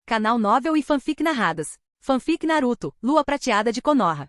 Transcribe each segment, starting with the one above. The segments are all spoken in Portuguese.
Canal Novel e Fanfic Narradas. Fanfic Naruto, Lua Prateada de Konoha.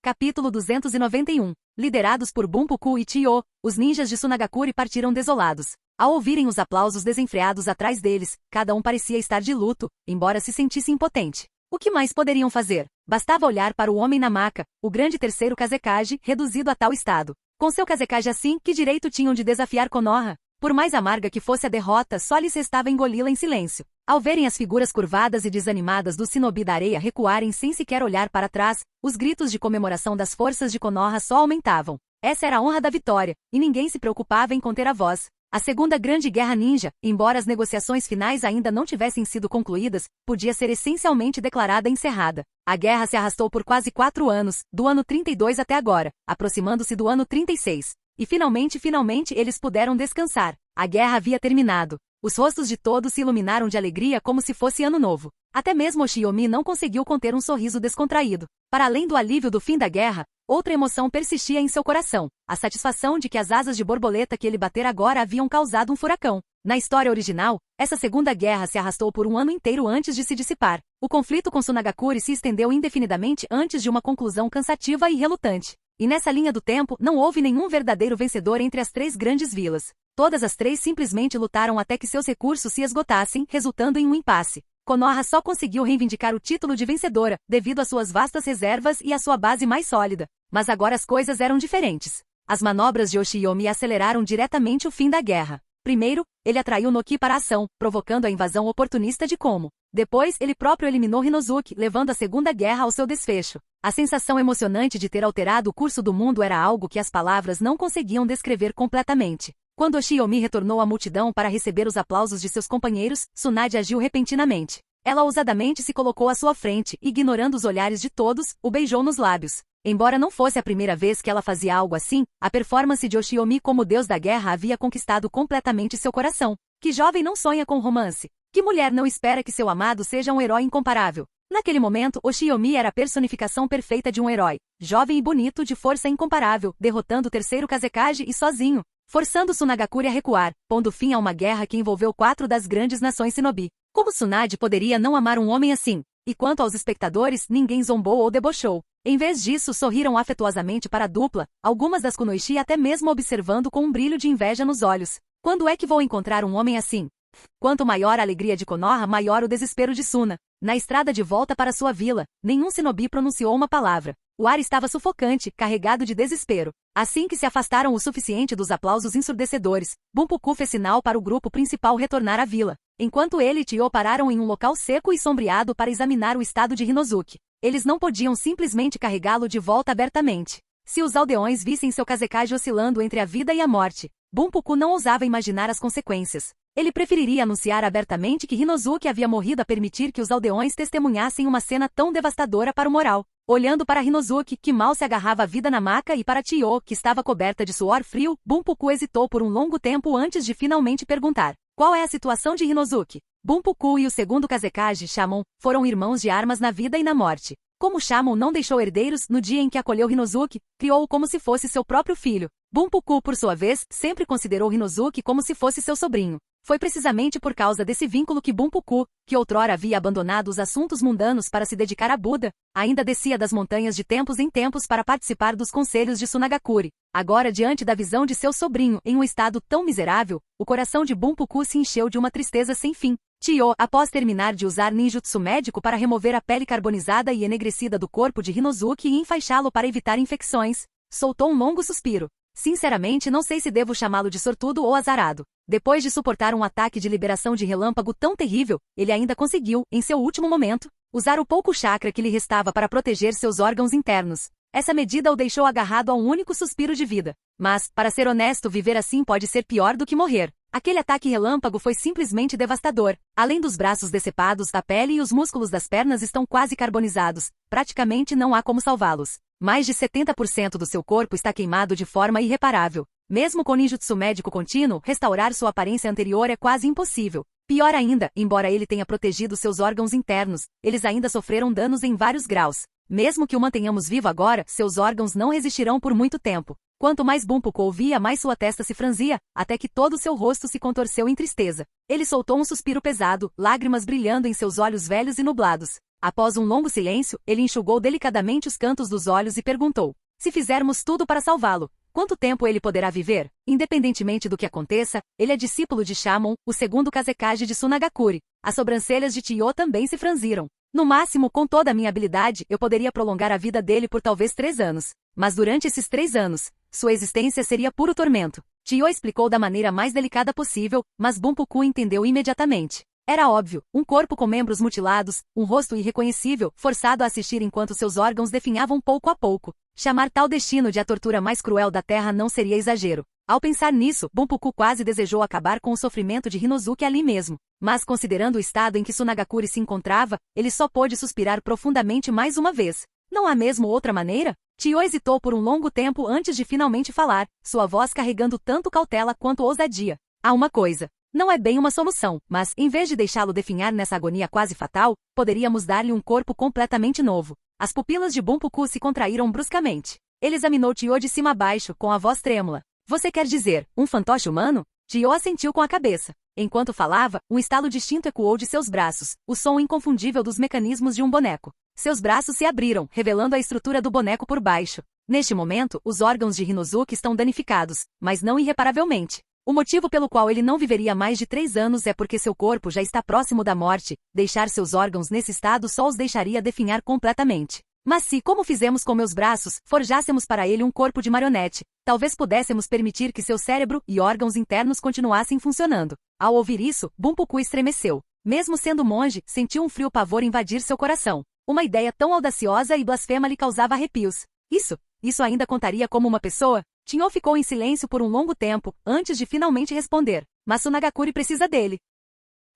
Capítulo 291. Liderados por Bunpuku e Chiyo, os ninjas de Tsunagakure partiram desolados. Ao ouvirem os aplausos desenfreados atrás deles, cada um parecia estar de luto, embora se sentisse impotente. O que mais poderiam fazer? Bastava olhar para o homem na maca, o grande terceiro Kazekage, reduzido a tal estado. Com seu Kazekage assim, que direito tinham de desafiar Konoha? Por mais amarga que fosse a derrota, só lhes restava engoli-la em silêncio. Ao verem as figuras curvadas e desanimadas do shinobi da areia recuarem sem sequer olhar para trás, os gritos de comemoração das forças de Konoha só aumentavam. Essa era a honra da vitória, e ninguém se preocupava em conter a voz. A Segunda Grande Guerra Ninja, embora as negociações finais ainda não tivessem sido concluídas, podia ser essencialmente declarada encerrada. A guerra se arrastou por quase 4 anos, do ano 32 até agora, aproximando-se do ano 36. E finalmente eles puderam descansar. A guerra havia terminado. Os rostos de todos se iluminaram de alegria como se fosse ano novo. Até mesmo Oshiyomi não conseguiu conter um sorriso descontraído. Para além do alívio do fim da guerra, outra emoção persistia em seu coração, a satisfação de que as asas de borboleta que ele batera agora haviam causado um furacão. Na história original, essa segunda guerra se arrastou por um ano inteiro antes de se dissipar. O conflito com Tsunagakure se estendeu indefinidamente antes de uma conclusão cansativa e relutante. E nessa linha do tempo, não houve nenhum verdadeiro vencedor entre as 3 grandes vilas. Todas as 3 simplesmente lutaram até que seus recursos se esgotassem, resultando em um impasse. Konoha só conseguiu reivindicar o título de vencedora, devido às suas vastas reservas e à sua base mais sólida. Mas agora as coisas eram diferentes. As manobras de Oshiyomi aceleraram diretamente o fim da guerra. Primeiro, ele atraiu Noki para a ação, provocando a invasão oportunista de Komo. Depois, ele próprio eliminou Hinozuki, levando a Segunda Guerra ao seu desfecho. A sensação emocionante de ter alterado o curso do mundo era algo que as palavras não conseguiam descrever completamente. Quando Oshiyomi retornou à multidão para receber os aplausos de seus companheiros, Tsunade agiu repentinamente. Ela ousadamente se colocou à sua frente e, ignorando os olhares de todos, o beijou nos lábios. Embora não fosse a primeira vez que ela fazia algo assim, a performance de Oshiyomi como deus da guerra havia conquistado completamente seu coração. Que jovem não sonha com romance? Que mulher não espera que seu amado seja um herói incomparável? Naquele momento, Oshiyomi era a personificação perfeita de um herói. Jovem e bonito, de força incomparável, derrotando o terceiro Kazekage e sozinho, forçando Tsunagakure a recuar, pondo fim a uma guerra que envolveu 4 das grandes nações shinobi. Como Tsunade poderia não amar um homem assim? E quanto aos espectadores, ninguém zombou ou debochou. Em vez disso, sorriram afetuosamente para a dupla, algumas das kunoichi até mesmo observando com um brilho de inveja nos olhos. Quando é que vou encontrar um homem assim? Quanto maior a alegria de Konoha, maior o desespero de Tsuna. Na estrada de volta para sua vila, nenhum shinobi pronunciou uma palavra. O ar estava sufocante, carregado de desespero. Assim que se afastaram o suficiente dos aplausos ensurdecedores, Bunpuku fez sinal para o grupo principal retornar à vila. Enquanto ele e Chiyo pararam em um local seco e sombreado para examinar o estado de Hinozuki. Eles não podiam simplesmente carregá-lo de volta abertamente. Se os aldeões vissem seu Kazekage oscilando entre a vida e a morte, Bunpuku não ousava imaginar as consequências. Ele preferiria anunciar abertamente que Hinozuki havia morrido a permitir que os aldeões testemunhassem uma cena tão devastadora para o moral. Olhando para Hinozuki, que mal se agarrava à vida na maca, e para Chiyo, que estava coberta de suor frio, Bunpuku hesitou por um longo tempo antes de finalmente perguntar: qual é a situação de Hinozuki? Bunpuku e o segundo Kazekage, Shamon, foram irmãos de armas na vida e na morte. Como Shamon não deixou herdeiros no dia em que acolheu Hinozuki, criou-o como se fosse seu próprio filho. Bunpuku, por sua vez, sempre considerou Hinozuki como se fosse seu sobrinho. Foi precisamente por causa desse vínculo que Bunpuku, que outrora havia abandonado os assuntos mundanos para se dedicar a Buda, ainda descia das montanhas de tempos em tempos para participar dos conselhos de Tsunagakure. Agora, diante da visão de seu sobrinho em um estado tão miserável, o coração de Bunpuku se encheu de uma tristeza sem fim. Chiyo, após terminar de usar ninjutsu médico para remover a pele carbonizada e enegrecida do corpo de Hinozuki e enfaixá-lo para evitar infecções, soltou um longo suspiro. Sinceramente, não sei se devo chamá-lo de sortudo ou azarado. Depois de suportar um ataque de liberação de relâmpago tão terrível, ele ainda conseguiu, em seu último momento, usar o pouco chakra que lhe restava para proteger seus órgãos internos. Essa medida o deixou agarrado a um único suspiro de vida. Mas, para ser honesto, viver assim pode ser pior do que morrer. Aquele ataque relâmpago foi simplesmente devastador. Além dos braços decepados, a pele e os músculos das pernas estão quase carbonizados. Praticamente não há como salvá-los. Mais de 70% do seu corpo está queimado de forma irreparável. Mesmo com ninjutsu médico contínuo, restaurar sua aparência anterior é quase impossível. Pior ainda, embora ele tenha protegido seus órgãos internos, eles ainda sofreram danos em vários graus. Mesmo que o mantenhamos vivo agora, seus órgãos não resistirão por muito tempo. Quanto mais Bunpuku ouvia, mais sua testa se franzia, até que todo seu rosto se contorceu em tristeza. Ele soltou um suspiro pesado, lágrimas brilhando em seus olhos velhos e nublados. Após um longo silêncio, ele enxugou delicadamente os cantos dos olhos e perguntou: se fizermos tudo para salvá-lo, quanto tempo ele poderá viver? Independentemente do que aconteça, ele é discípulo de Shamon, o segundo Kazekage de Sunagakure. As sobrancelhas de Chiyo também se franziram. No máximo, com toda a minha habilidade, eu poderia prolongar a vida dele por talvez 3 anos. Mas durante esses 3 anos, sua existência seria puro tormento. Chiyo explicou da maneira mais delicada possível, mas Bunpuku entendeu imediatamente. Era óbvio, um corpo com membros mutilados, um rosto irreconhecível, forçado a assistir enquanto seus órgãos definhavam pouco a pouco. Chamar tal destino de a tortura mais cruel da Terra não seria exagero. Ao pensar nisso, Bunpuku quase desejou acabar com o sofrimento de Hinozuki ali mesmo. Mas considerando o estado em que Sunagakure se encontrava, ele só pôde suspirar profundamente mais uma vez. Não há mesmo outra maneira? Chiyo hesitou por um longo tempo antes de finalmente falar, sua voz carregando tanto cautela quanto ousadia. Há uma coisa. Não é bem uma solução, mas, em vez de deixá-lo definhar nessa agonia quase fatal, poderíamos dar-lhe um corpo completamente novo. As pupilas de Bunpuku se contraíram bruscamente. Ele examinou Chiyo de cima a baixo, com a voz trêmula. Você quer dizer, um fantoche humano? Chiyo assentiu com a cabeça. Enquanto falava, um estalo distinto ecoou de seus braços, o som inconfundível dos mecanismos de um boneco. Seus braços se abriram, revelando a estrutura do boneco por baixo. Neste momento, os órgãos de Hinozuki estão danificados, mas não irreparavelmente. O motivo pelo qual ele não viveria mais de 3 anos é porque seu corpo já está próximo da morte. Deixar seus órgãos nesse estado só os deixaria definhar completamente. Mas se, como fizemos com meus braços, forjássemos para ele um corpo de marionete, talvez pudéssemos permitir que seu cérebro e órgãos internos continuassem funcionando. Ao ouvir isso, Bunpuku estremeceu. Mesmo sendo monge, sentiu um frio pavor invadir seu coração. Uma ideia tão audaciosa e blasfema lhe causava arrepios. Isso ainda contaria como uma pessoa? Chiyo ficou em silêncio por um longo tempo, antes de finalmente responder. Mas Sunagakure precisa dele.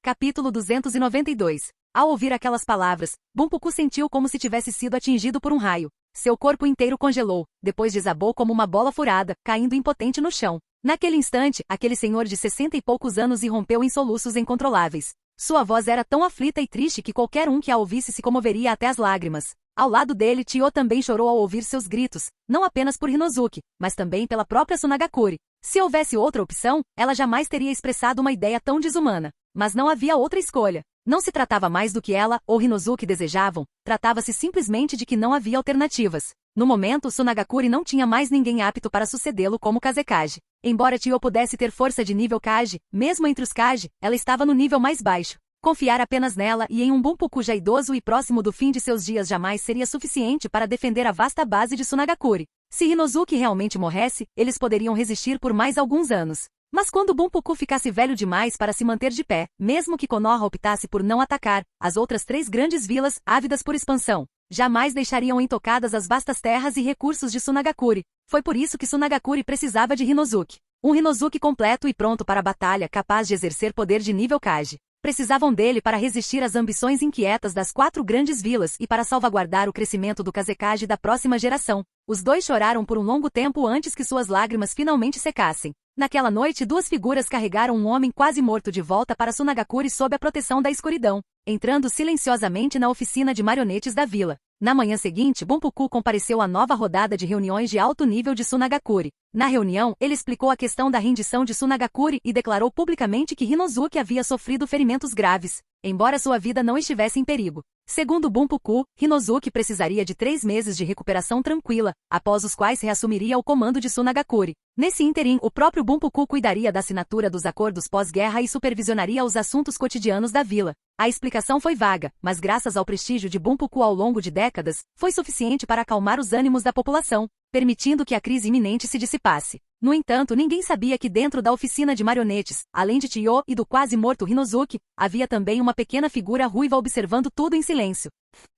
Capítulo 292. Ao ouvir aquelas palavras, Bunpuku sentiu como se tivesse sido atingido por um raio. Seu corpo inteiro congelou, depois desabou como uma bola furada, caindo impotente no chão. Naquele instante, aquele senhor de 60 e poucos anos irrompeu em soluços incontroláveis. Sua voz era tão aflita e triste que qualquer um que a ouvisse se comoveria até as lágrimas. Ao lado dele, Chiyo também chorou ao ouvir seus gritos, não apenas por Hinozuki, mas também pela própria Sunagakure. Se houvesse outra opção, ela jamais teria expressado uma ideia tão desumana. Mas não havia outra escolha. Não se tratava mais do que ela ou Hinozuki desejavam, tratava-se simplesmente de que não havia alternativas. No momento, Sunagakure não tinha mais ninguém apto para sucedê-lo como Kazekage. Embora Chiyo pudesse ter força de nível Kage, mesmo entre os Kage, ela estava no nível mais baixo. Confiar apenas nela e em um Bunpuku já idoso e próximo do fim de seus dias jamais seria suficiente para defender a vasta base de Sunagakure. Se Hinozuki realmente morresse, eles poderiam resistir por mais alguns anos. Mas quando Bunpuku ficasse velho demais para se manter de pé, mesmo que Konoha optasse por não atacar, as outras 3 grandes vilas, ávidas por expansão, jamais deixariam intocadas as vastas terras e recursos de Sunagakure. Foi por isso que Sunagakure precisava de Hinozuki. Um Hinozuki completo e pronto para a batalha, capaz de exercer poder de nível Kage. Precisavam dele para resistir às ambições inquietas das 4 grandes vilas e para salvaguardar o crescimento do Kazekage da próxima geração. Os dois choraram por um longo tempo antes que suas lágrimas finalmente secassem. Naquela noite, 2 figuras carregaram um homem quase morto de volta para Sunagakure sob a proteção da escuridão, entrando silenciosamente na oficina de marionetes da vila. Na manhã seguinte, Bunpuku compareceu à nova rodada de reuniões de alto nível de Sunagakure. Na reunião, ele explicou a questão da rendição de Sunagakure e declarou publicamente que Hinozuki havia sofrido ferimentos graves, embora sua vida não estivesse em perigo. Segundo Bunpuku, Hinozuki precisaria de 3 meses de recuperação tranquila, após os quais reassumiria o comando de Sunagakure. Nesse ínterim, o próprio Bunpuku cuidaria da assinatura dos acordos pós-guerra e supervisionaria os assuntos cotidianos da vila. A explicação foi vaga, mas graças ao prestígio de Bunpuku ao longo de décadas, foi suficiente para acalmar os ânimos da população, permitindo que a crise iminente se dissipasse. No entanto, ninguém sabia que dentro da oficina de marionetes, além de Chiyo e do quase morto Hinozuki, havia também uma pequena figura ruiva observando tudo em silêncio.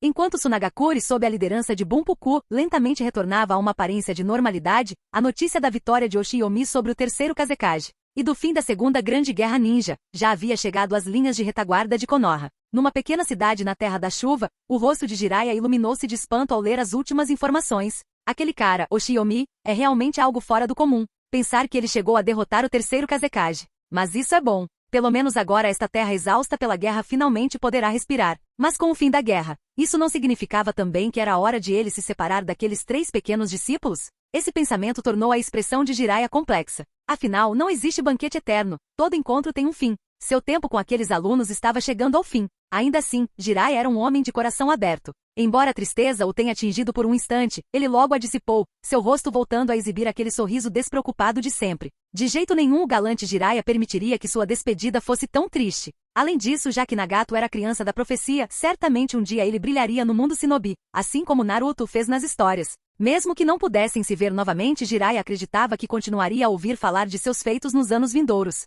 Enquanto Sunagakure, sob a liderança de Bunpuku, lentamente retornava a uma aparência de normalidade, a notícia da vitória de Oshiyomi sobre o terceiro Kazekage e do fim da Segunda Grande Guerra Ninja já havia chegado às linhas de retaguarda de Konoha. Numa pequena cidade na Terra da Chuva, o rosto de Jiraiya iluminou-se de espanto ao ler as últimas informações. Aquele cara, Oshiyomi, é realmente algo fora do comum. Pensar que ele chegou a derrotar o terceiro Kazekage. Mas isso é bom. Pelo menos agora esta terra exausta pela guerra finalmente poderá respirar. Mas com o fim da guerra, isso não significava também que era a hora de ele se separar daqueles 3 pequenos discípulos? Esse pensamento tornou a expressão de Jiraiya complexa. Afinal, não existe banquete eterno, todo encontro tem um fim. Seu tempo com aqueles alunos estava chegando ao fim. Ainda assim, Jiraiya era um homem de coração aberto. Embora a tristeza o tenha atingido por um instante, ele logo a dissipou, seu rosto voltando a exibir aquele sorriso despreocupado de sempre. De jeito nenhum o galante Jiraiya permitiria que sua despedida fosse tão triste. Além disso, já que Nagato era a criança da profecia, certamente um dia ele brilharia no mundo shinobi, assim como Naruto fez nas histórias. Mesmo que não pudessem se ver novamente, Jiraiya acreditava que continuaria a ouvir falar de seus feitos nos anos vindouros.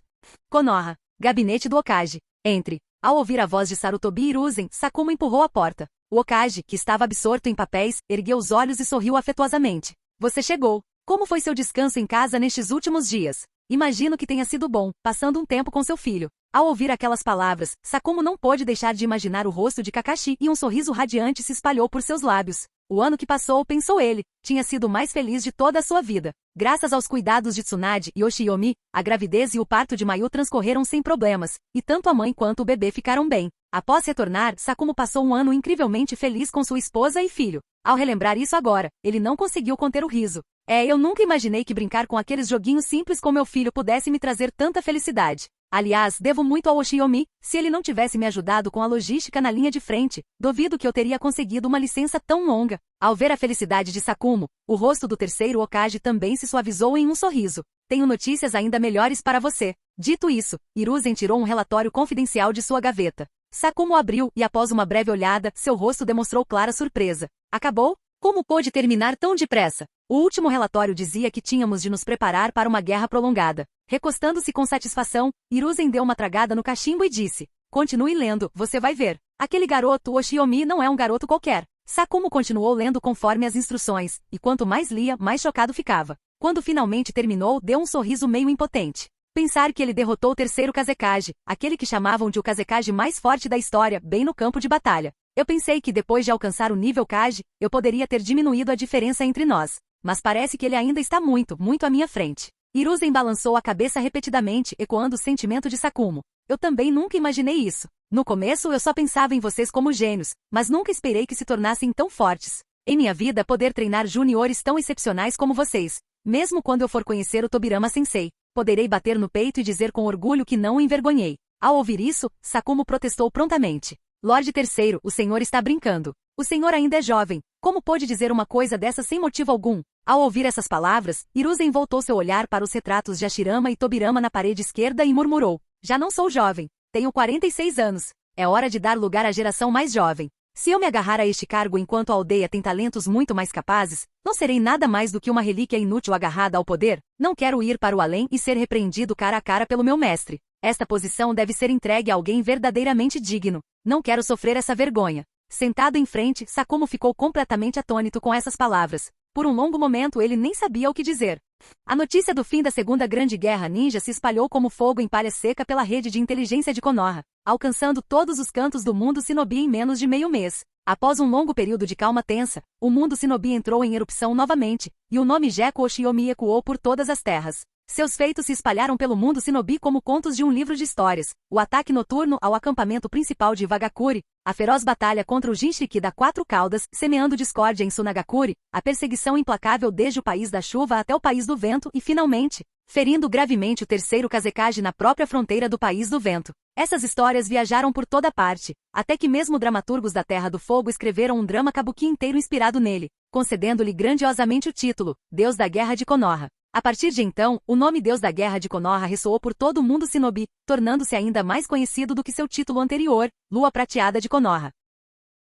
Konoha. Gabinete do Hokage. Entre. Ao ouvir a voz de Sarutobi Hiruzen, Sakumo empurrou a porta. O Hokage, que estava absorto em papéis, ergueu os olhos e sorriu afetuosamente. Você chegou. Como foi seu descanso em casa nestes últimos dias? Imagino que tenha sido bom, passando um tempo com seu filho. Ao ouvir aquelas palavras, Sakumo não pôde deixar de imaginar o rosto de Kakashi e um sorriso radiante se espalhou por seus lábios. O ano que passou, pensou ele, tinha sido o mais feliz de toda a sua vida. Graças aos cuidados de Tsunade e Oshiyomi, a gravidez e o parto de Mayu transcorreram sem problemas, e tanto a mãe quanto o bebê ficaram bem. Após retornar, Sakumo passou um ano incrivelmente feliz com sua esposa e filho. Ao relembrar isso agora, ele não conseguiu conter o riso. Eu nunca imaginei que brincar com aqueles joguinhos simples com meu filho pudesse me trazer tanta felicidade. Aliás, devo muito ao Oshiyomi, se ele não tivesse me ajudado com a logística na linha de frente, duvido que eu teria conseguido uma licença tão longa. Ao ver a felicidade de Sakumo, o rosto do terceiro Hokage também se suavizou em um sorriso. Tenho notícias ainda melhores para você. Dito isso, Hiruzen tirou um relatório confidencial de sua gaveta. Sakumo abriu e após uma breve olhada, seu rosto demonstrou clara surpresa. Acabou? Como pôde terminar tão depressa? O último relatório dizia que tínhamos de nos preparar para uma guerra prolongada. Recostando-se com satisfação, Hiruzen deu uma tragada no cachimbo e disse: continue lendo, você vai ver. Aquele garoto Oshiyomi não é um garoto qualquer. Sakumo continuou lendo conforme as instruções, e quanto mais lia, mais chocado ficava. Quando finalmente terminou, deu um sorriso meio impotente. Pensar que ele derrotou o terceiro Kazekage, aquele que chamavam de o Kazekage mais forte da história, bem no campo de batalha. Eu pensei que depois de alcançar o nível Kage, eu poderia ter diminuído a diferença entre nós. Mas parece que ele ainda está muito, muito à minha frente. Hiruzen balançou a cabeça repetidamente, ecoando o sentimento de Sakumo. Eu também nunca imaginei isso. No começo eu só pensava em vocês como gênios, mas nunca esperei que se tornassem tão fortes. Em minha vida poder treinar juniores tão excepcionais como vocês. Mesmo quando eu for conhecer o Tobirama Sensei, poderei bater no peito e dizer com orgulho que não o envergonhei. Ao ouvir isso, Sakumo protestou prontamente. Lorde Terceiro, o senhor está brincando. O senhor ainda é jovem. Como pôde dizer uma coisa dessa sem motivo algum? Ao ouvir essas palavras, Hiruzen voltou seu olhar para os retratos de Hashirama e Tobirama na parede esquerda e murmurou. Já não sou jovem. Tenho 46 anos. É hora de dar lugar à geração mais jovem. Se eu me agarrar a este cargo enquanto a aldeia tem talentos muito mais capazes, não serei nada mais do que uma relíquia inútil agarrada ao poder? Não quero ir para o além e ser repreendido cara a cara pelo meu mestre. Esta posição deve ser entregue a alguém verdadeiramente digno. Não quero sofrer essa vergonha. Sentado em frente, Sakumo ficou completamente atônito com essas palavras. Por um longo momento ele nem sabia o que dizer. A notícia do fim da Segunda Grande Guerra Ninja se espalhou como fogo em palha seca pela rede de inteligência de Konoha, alcançando todos os cantos do mundo shinobi em menos de meio mês. Após um longo período de calma tensa, o mundo shinobi entrou em erupção novamente, e o nome Gekko Oshiyomi ecoou por todas as terras. Seus feitos se espalharam pelo mundo shinobi como contos de um livro de histórias, o ataque noturno ao acampamento principal de Wagakuri, a feroz batalha contra o Jinchuriki da Quatro Caudas, semeando discórdia em Sunagakure, a perseguição implacável desde o País da Chuva até o País do Vento e, finalmente, ferindo gravemente o terceiro Kazekage na própria fronteira do País do Vento. Essas histórias viajaram por toda parte, até que mesmo dramaturgos da Terra do Fogo escreveram um drama kabuki inteiro inspirado nele, concedendo-lhe grandiosamente o título, Deus da Guerra de Konoha. A partir de então, o nome Deus da Guerra de Konoha ressoou por todo o mundo shinobi, tornando-se ainda mais conhecido do que seu título anterior, Lua Prateada de Konoha.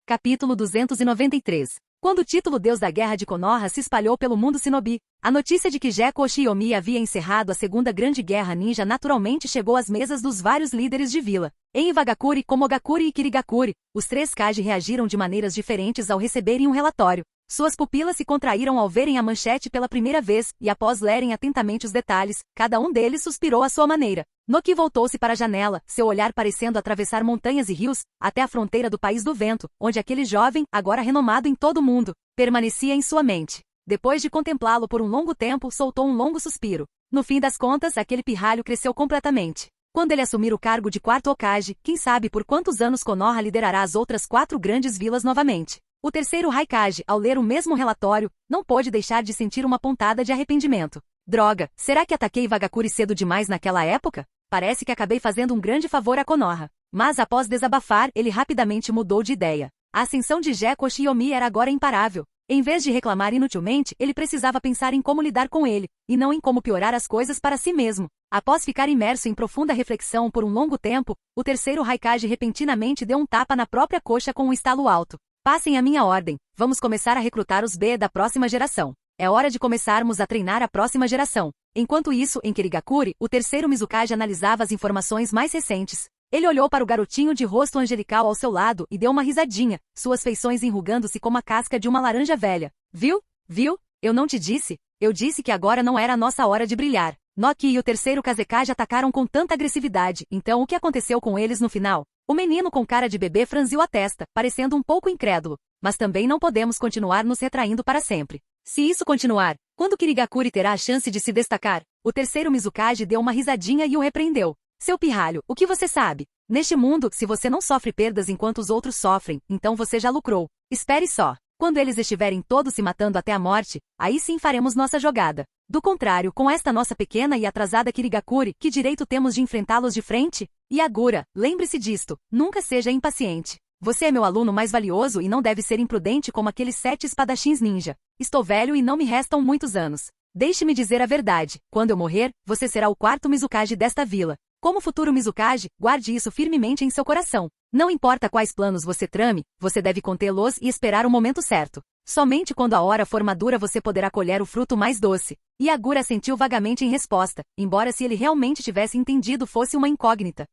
Capítulo 293. Quando o título Deus da Guerra de Konoha se espalhou pelo mundo shinobi, a notícia de que Gekko Oshiyomi havia encerrado a Segunda Grande Guerra Ninja naturalmente chegou às mesas dos vários líderes de vila. Em Iwagakure, Komogakure e Kirigakure, os três Kage reagiram de maneiras diferentes ao receberem um relatório. Suas pupilas se contraíram ao verem a manchete pela primeira vez, e após lerem atentamente os detalhes, cada um deles suspirou à sua maneira. Noki voltou-se para a janela, seu olhar parecendo atravessar montanhas e rios, até a fronteira do País do Vento, onde aquele jovem, agora renomado em todo o mundo, permanecia em sua mente. Depois de contemplá-lo por um longo tempo, soltou um longo suspiro. No fim das contas, aquele pirralho cresceu completamente. Quando ele assumir o cargo de quarto Hokage, quem sabe por quantos anos Konoha liderará as outras 4 grandes vilas novamente. O terceiro Raikage, ao ler o mesmo relatório, não pôde deixar de sentir uma pontada de arrependimento. Droga, será que ataquei Vagakuri cedo demais naquela época? Parece que acabei fazendo um grande favor a Konoha. Mas após desabafar, ele rapidamente mudou de ideia. A ascensão de Gekko Shiomi era agora imparável. Em vez de reclamar inutilmente, ele precisava pensar em como lidar com ele, e não em como piorar as coisas para si mesmo. Após ficar imerso em profunda reflexão por um longo tempo, o terceiro Raikage repentinamente deu um tapa na própria coxa com um estalo alto. Passem a minha ordem, vamos começar a recrutar os B da próxima geração. É hora de começarmos a treinar a próxima geração. Enquanto isso, em Kirigakuri, o terceiro Mizukage analisava as informações mais recentes. Ele olhou para o garotinho de rosto angelical ao seu lado e deu uma risadinha, suas feições enrugando-se como a casca de uma laranja velha. Viu? Viu? Eu não te disse? Eu disse que agora não era a nossa hora de brilhar. Noki e o terceiro Kazekage atacaram com tanta agressividade, então o que aconteceu com eles no final? O menino com cara de bebê franziu a testa, parecendo um pouco incrédulo. Mas também não podemos continuar nos retraindo para sempre. Se isso continuar, quando Kirigakuri terá a chance de se destacar? O terceiro Mizukage deu uma risadinha e o repreendeu. Seu pirralho, o que você sabe? Neste mundo, se você não sofre perdas enquanto os outros sofrem, então você já lucrou. Espere só. Quando eles estiverem todos se matando até a morte, aí sim faremos nossa jogada. Do contrário, com esta nossa pequena e atrasada Kirigakuri, que direito temos de enfrentá-los de frente? Yagura, lembre-se disto, nunca seja impaciente. Você é meu aluno mais valioso e não deve ser imprudente como aqueles 7 espadachins ninja. Estou velho e não me restam muitos anos. Deixe-me dizer a verdade, quando eu morrer, você será o quarto Mizukage desta vila. Como futuro Mizukage, guarde isso firmemente em seu coração. Não importa quais planos você trame, você deve contê-los e esperar o momento certo. Somente quando a hora for madura você poderá colher o fruto mais doce. Yagura assentiu vagamente em resposta, embora se ele realmente tivesse entendido fosse uma incógnita.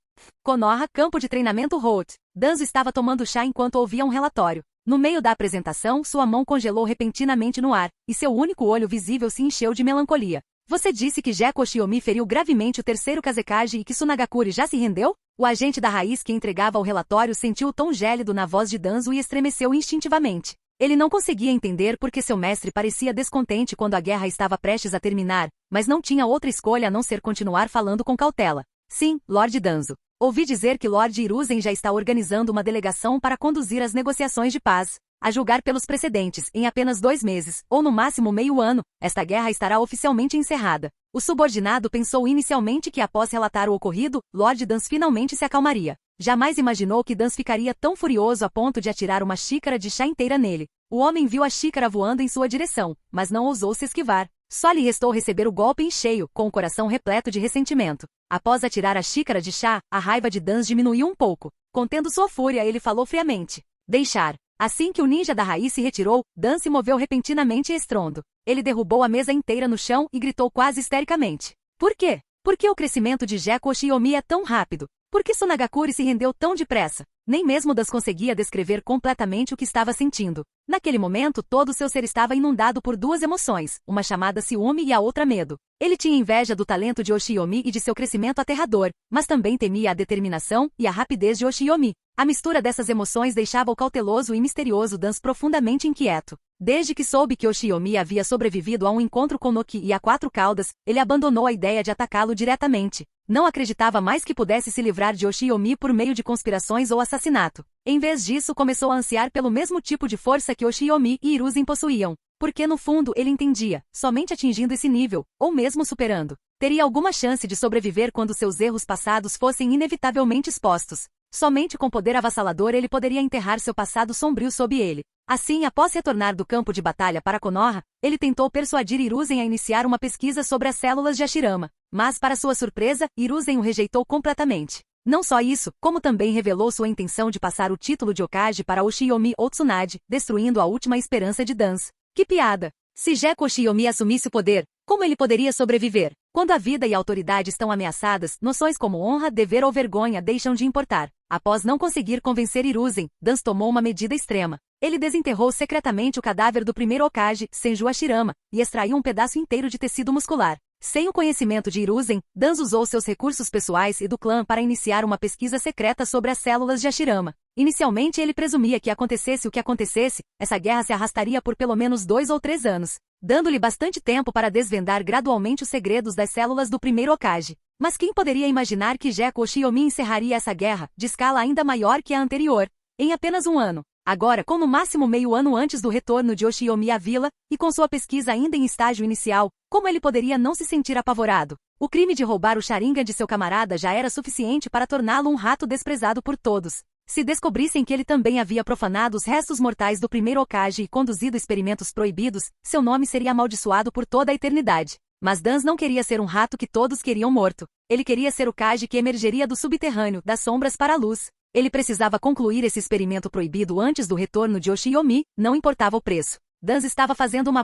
Konoha, campo de treinamento Hout. Danzo estava tomando chá enquanto ouvia um relatório. No meio da apresentação, sua mão congelou repentinamente no ar, e seu único olho visível se encheu de melancolia. Você disse que Gekko Shiomi feriu gravemente o terceiro Kazekage e que Tsunagakuri já se rendeu? O agente da raiz que entregava o relatório sentiu o tom gélido na voz de Danzo e estremeceu instintivamente. Ele não conseguia entender por que seu mestre parecia descontente quando a guerra estava prestes a terminar, mas não tinha outra escolha a não ser continuar falando com cautela. Sim, Lord Danzo. Ouvi dizer que Lord Hiruzen já está organizando uma delegação para conduzir as negociações de paz. A julgar pelos precedentes, em apenas 2 meses, ou no máximo meio ano, esta guerra estará oficialmente encerrada. O subordinado pensou inicialmente que após relatar o ocorrido, Lord Danzo finalmente se acalmaria. Jamais imaginou que Danzo ficaria tão furioso a ponto de atirar uma xícara de chá inteira nele. O homem viu a xícara voando em sua direção, mas não ousou se esquivar. Só lhe restou receber o golpe em cheio, com o coração repleto de ressentimento. Após atirar a xícara de chá, a raiva de Danzo diminuiu um pouco. Contendo sua fúria, ele falou friamente. Deixar. Assim que o ninja da raiz se retirou, Dan se moveu repentinamente e estrondo. Ele derrubou a mesa inteira no chão e gritou quase histericamente. Por quê? Por que o crescimento de Gekko Shiomi é tão rápido? Por que Tsunagakuri se rendeu tão depressa? Nem mesmo Das conseguia descrever completamente o que estava sentindo. Naquele momento, todo seu ser estava inundado por 2 emoções, uma chamada ciúme e a outra medo. Ele tinha inveja do talento de Oshiomi e de seu crescimento aterrador, mas também temia a determinação e a rapidez de Oshiomi. A mistura dessas emoções deixava o cauteloso e misterioso Danzo profundamente inquieto. Desde que soube que Oshiomi havia sobrevivido a um encontro com Noki e a 4 caudas, ele abandonou a ideia de atacá-lo diretamente. Não acreditava mais que pudesse se livrar de Oshiomi por meio de conspirações ou assassinato. Em vez disso, começou a ansiar pelo mesmo tipo de força que Oshiomi e Hiruzen possuíam. Porque no fundo ele entendia, somente atingindo esse nível, ou mesmo superando, teria alguma chance de sobreviver quando seus erros passados fossem inevitavelmente expostos. Somente com poder avassalador ele poderia enterrar seu passado sombrio sob ele. Assim, após retornar do campo de batalha para Konoha, ele tentou persuadir Hiruzen a iniciar uma pesquisa sobre as células de Hashirama. Mas, para sua surpresa, Hiruzen o rejeitou completamente. Não só isso, como também revelou sua intenção de passar o título de Hokage para Oshiomi ou Tsunade, destruindo a última esperança de Danzo. Que piada! Se Gekko Oshiomi assumisse o poder, como ele poderia sobreviver? Quando a vida e a autoridade estão ameaçadas, noções como honra, dever ou vergonha deixam de importar. Após não conseguir convencer Hiruzen, Danzo tomou uma medida extrema. Ele desenterrou secretamente o cadáver do primeiro Hokage, Senju Hashirama, e extraiu um pedaço inteiro de tecido muscular. Sem o conhecimento de Hiruzen, Dans usou seus recursos pessoais e do clã para iniciar uma pesquisa secreta sobre as células de Hashirama. Inicialmente ele presumia que acontecesse o que acontecesse, essa guerra se arrastaria por pelo menos 2 ou 3 anos, dando-lhe bastante tempo para desvendar gradualmente os segredos das células do primeiro Hokage. Mas quem poderia imaginar que Gekko Oshiomi encerraria essa guerra, de escala ainda maior que a anterior, em apenas um ano? Agora, com no máximo meio ano antes do retorno de Oshiomi à vila, e com sua pesquisa ainda em estágio inicial, como ele poderia não se sentir apavorado? O crime de roubar o Sharingan de seu camarada já era suficiente para torná-lo um rato desprezado por todos. Se descobrissem que ele também havia profanado os restos mortais do primeiro Hokage e conduzido experimentos proibidos, seu nome seria amaldiçoado por toda a eternidade. Mas Dans não queria ser um rato que todos queriam morto. Ele queria ser o Hokage que emergeria do subterrâneo, das sombras para a luz. Ele precisava concluir esse experimento proibido antes do retorno de Oshiomi, não importava o preço. Dans estava fazendo uma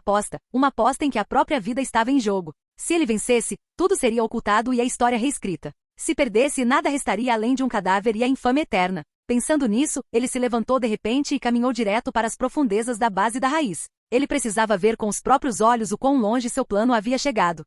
aposta em que a própria vida estava em jogo. Se ele vencesse, tudo seria ocultado e a história reescrita. Se perdesse, nada restaria além de um cadáver e a infâmia eterna. Pensando nisso, ele se levantou de repente e caminhou direto para as profundezas da base da raiz. Ele precisava ver com os próprios olhos o quão longe seu plano havia chegado.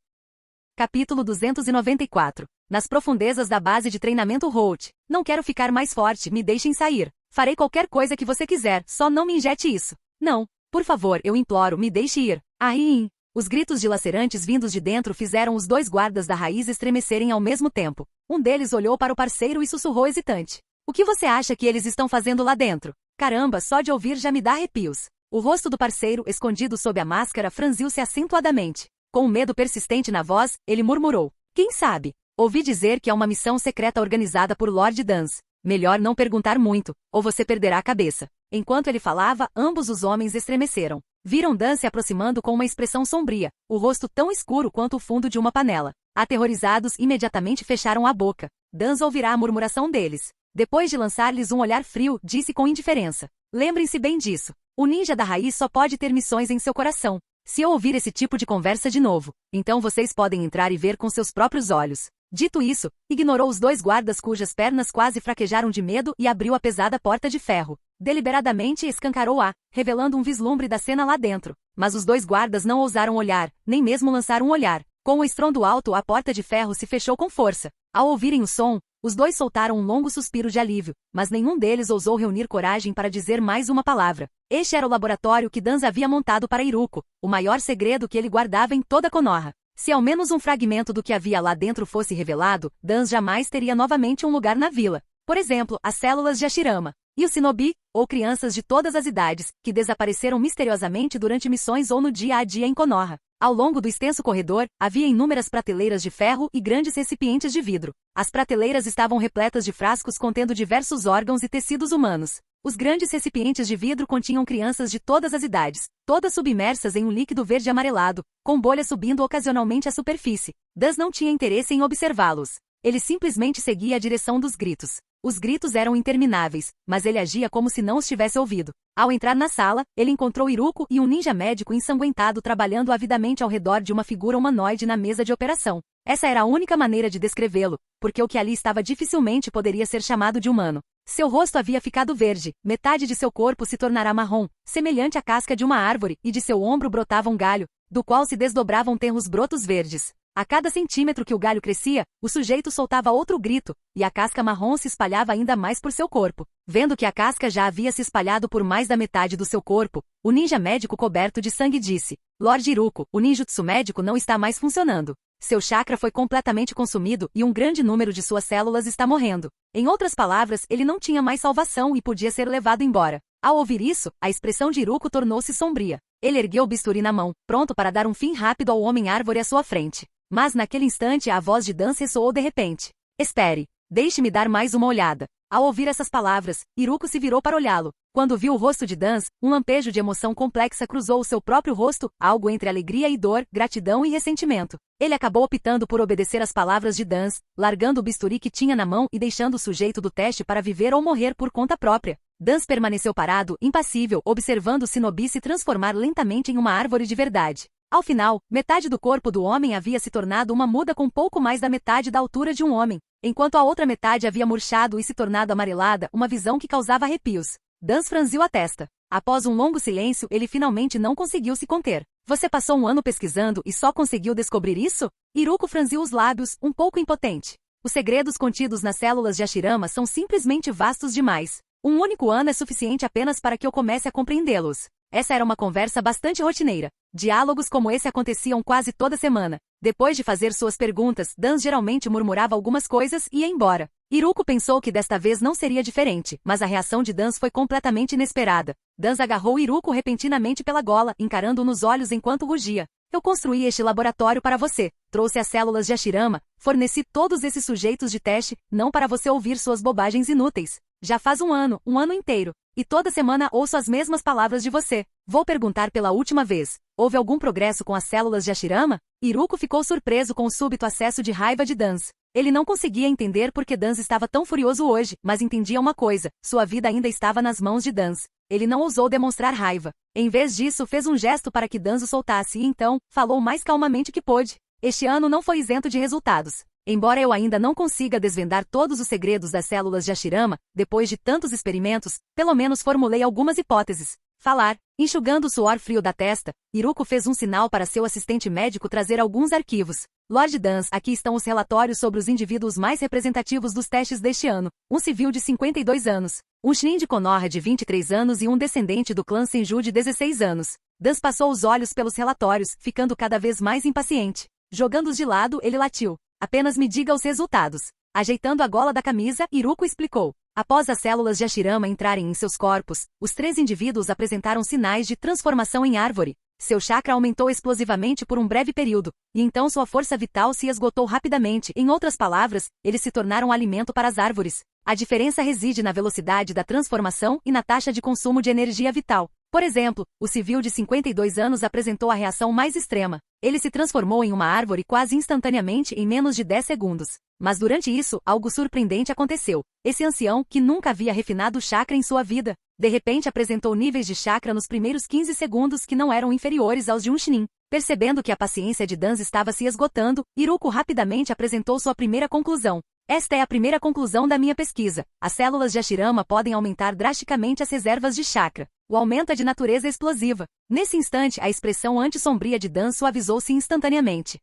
Capítulo 294. Nas profundezas da base de treinamento Route. Não quero ficar mais forte, me deixem sair. Farei qualquer coisa que você quiser, só não me injete isso. Não, por favor, eu imploro, me deixe ir. Aí! Os gritos dilacerantes vindos de dentro fizeram os 2 guardas da raiz estremecerem ao mesmo tempo. Um deles olhou para o parceiro e sussurrou hesitante. O que você acha que eles estão fazendo lá dentro? Caramba, só de ouvir já me dá arrepios. O rosto do parceiro, escondido sob a máscara, franziu-se acentuadamente. Com um medo persistente na voz, ele murmurou. Quem sabe? Ouvi dizer que é uma missão secreta organizada por Lord Dans. Melhor não perguntar muito, ou você perderá a cabeça. Enquanto ele falava, ambos os homens estremeceram. Viram Dan se aproximando com uma expressão sombria, o rosto tão escuro quanto o fundo de uma panela. Aterrorizados, imediatamente fecharam a boca. Dan ouvirá a murmuração deles. Depois de lançar-lhes um olhar frio, disse com indiferença. Lembrem-se bem disso. O ninja da raiz só pode ter missões em seu coração. Se eu ouvir esse tipo de conversa de novo, então vocês podem entrar e ver com seus próprios olhos. Dito isso, ignorou os 2 guardas cujas pernas quase fraquejaram de medo e abriu a pesada porta de ferro. Deliberadamente escancarou-a, revelando um vislumbre da cena lá dentro. Mas os 2 guardas não ousaram olhar, nem mesmo lançar um olhar. Com o estrondo alto, a porta de ferro se fechou com força. Ao ouvirem o som, os 2 soltaram um longo suspiro de alívio, mas nenhum deles ousou reunir coragem para dizer mais uma palavra. Este era o laboratório que Dans havia montado para Iruko, o maior segredo que ele guardava em toda Konoha. Se ao menos um fragmento do que havia lá dentro fosse revelado, Dans jamais teria novamente um lugar na vila. Por exemplo, as células de Hashirama. E os shinobi, ou crianças de todas as idades, que desapareceram misteriosamente durante missões ou no dia a dia em Konoha. Ao longo do extenso corredor, havia inúmeras prateleiras de ferro e grandes recipientes de vidro. As prateleiras estavam repletas de frascos contendo diversos órgãos e tecidos humanos. Os grandes recipientes de vidro continham crianças de todas as idades, todas submersas em um líquido verde amarelado, com bolhas subindo ocasionalmente à superfície. Das não tinha interesse em observá-los. Ele simplesmente seguia a direção dos gritos. Os gritos eram intermináveis, mas ele agia como se não os tivesse ouvido. Ao entrar na sala, ele encontrou Iruko e um ninja médico ensanguentado trabalhando avidamente ao redor de uma figura humanoide na mesa de operação. Essa era a única maneira de descrevê-lo, porque o que ali estava dificilmente poderia ser chamado de humano. Seu rosto havia ficado verde, metade de seu corpo se tornara marrom, semelhante à casca de uma árvore, e de seu ombro brotava um galho, do qual se desdobravam tenros brotos verdes. A cada centímetro que o galho crescia, o sujeito soltava outro grito, e a casca marrom se espalhava ainda mais por seu corpo. Vendo que a casca já havia se espalhado por mais da metade do seu corpo, o ninja médico coberto de sangue disse: Lord Iruko, o ninjutsu médico não está mais funcionando. Seu chakra foi completamente consumido e um grande número de suas células está morrendo. Em outras palavras, ele não tinha mais salvação e podia ser levado embora. Ao ouvir isso, a expressão de Iruko tornou-se sombria. Ele ergueu o bisturi na mão, pronto para dar um fim rápido ao homem-árvore à sua frente. Mas naquele instante a voz de Dan ressoou de repente. Espere, deixe-me dar mais uma olhada. Ao ouvir essas palavras, Iruko se virou para olhá-lo. Quando viu o rosto de Dan, um lampejo de emoção complexa cruzou o seu próprio rosto, algo entre alegria e dor, gratidão e ressentimento. Ele acabou optando por obedecer às palavras de Dan, largando o bisturi que tinha na mão e deixando o sujeito do teste para viver ou morrer por conta própria. Dan permaneceu parado, impassível, observando o shinobi se transformar lentamente em uma árvore de verdade. Ao final, metade do corpo do homem havia se tornado uma muda com pouco mais da metade da altura de um homem, enquanto a outra metade havia murchado e se tornado amarelada, uma visão que causava arrepios. Dan franziu a testa. Após um longo silêncio, ele finalmente não conseguiu se conter. Você passou um ano pesquisando e só conseguiu descobrir isso? Iruko franziu os lábios, um pouco impotente. Os segredos contidos nas células de Hashirama são simplesmente vastos demais. Um único ano é suficiente apenas para que eu comece a compreendê-los. Essa era uma conversa bastante rotineira. Diálogos como esse aconteciam quase toda semana. Depois de fazer suas perguntas, Dan geralmente murmurava algumas coisas e ia embora. Iruko pensou que desta vez não seria diferente, mas a reação de Dan foi completamente inesperada. Dan agarrou Iruko repentinamente pela gola, encarando-o nos olhos enquanto rugia. Eu construí este laboratório para você. Trouxe as células de Hashirama, forneci todos esses sujeitos de teste, não para você ouvir suas bobagens inúteis. Já faz um ano inteiro. E toda semana ouço as mesmas palavras de você. Vou perguntar pela última vez. Houve algum progresso com as células de Hashirama? Iruko ficou surpreso com o súbito acesso de raiva de Dan. Ele não conseguia entender por que Dan estava tão furioso hoje, mas entendia uma coisa: sua vida ainda estava nas mãos de Dan. Ele não ousou demonstrar raiva. Em vez disso, fez um gesto para que Dan o soltasse e então, falou mais calmamente que pôde. Este ano não foi isento de resultados. Embora eu ainda não consiga desvendar todos os segredos das células de Hashirama, depois de tantos experimentos, pelo menos formulei algumas hipóteses. Falar. Enxugando o suor frio da testa, Iruko fez um sinal para seu assistente médico trazer alguns arquivos. Lord Dance, aqui estão os relatórios sobre os indivíduos mais representativos dos testes deste ano. Um civil de 52 anos, um Shinin de Konoha de 23 anos e um descendente do clã Senju de 16 anos. Dance passou os olhos pelos relatórios, ficando cada vez mais impaciente. Jogando-os de lado, ele latiu. Apenas me diga os resultados. Ajeitando a gola da camisa, Iruko explicou. Após as células de Hashirama entrarem em seus corpos, os 3 indivíduos apresentaram sinais de transformação em árvore. Seu chakra aumentou explosivamente por um breve período, e então sua força vital se esgotou rapidamente. Em outras palavras, eles se tornaram alimento para as árvores. A diferença reside na velocidade da transformação e na taxa de consumo de energia vital. Por exemplo, o civil de 52 anos apresentou a reação mais extrema. Ele se transformou em uma árvore quase instantaneamente em menos de 10 segundos. Mas durante isso, algo surpreendente aconteceu. Esse ancião, que nunca havia refinado o chakra em sua vida, de repente apresentou níveis de chakra nos primeiros 15 segundos que não eram inferiores aos de um Shinin. Percebendo que a paciência de Dan estava se esgotando, Iruko rapidamente apresentou sua primeira conclusão. Esta é a primeira conclusão da minha pesquisa. As células de Hashirama podem aumentar drasticamente as reservas de chakra. O aumento é de natureza explosiva. Nesse instante, a expressão anti-sombria de Dan suavizou-se instantaneamente.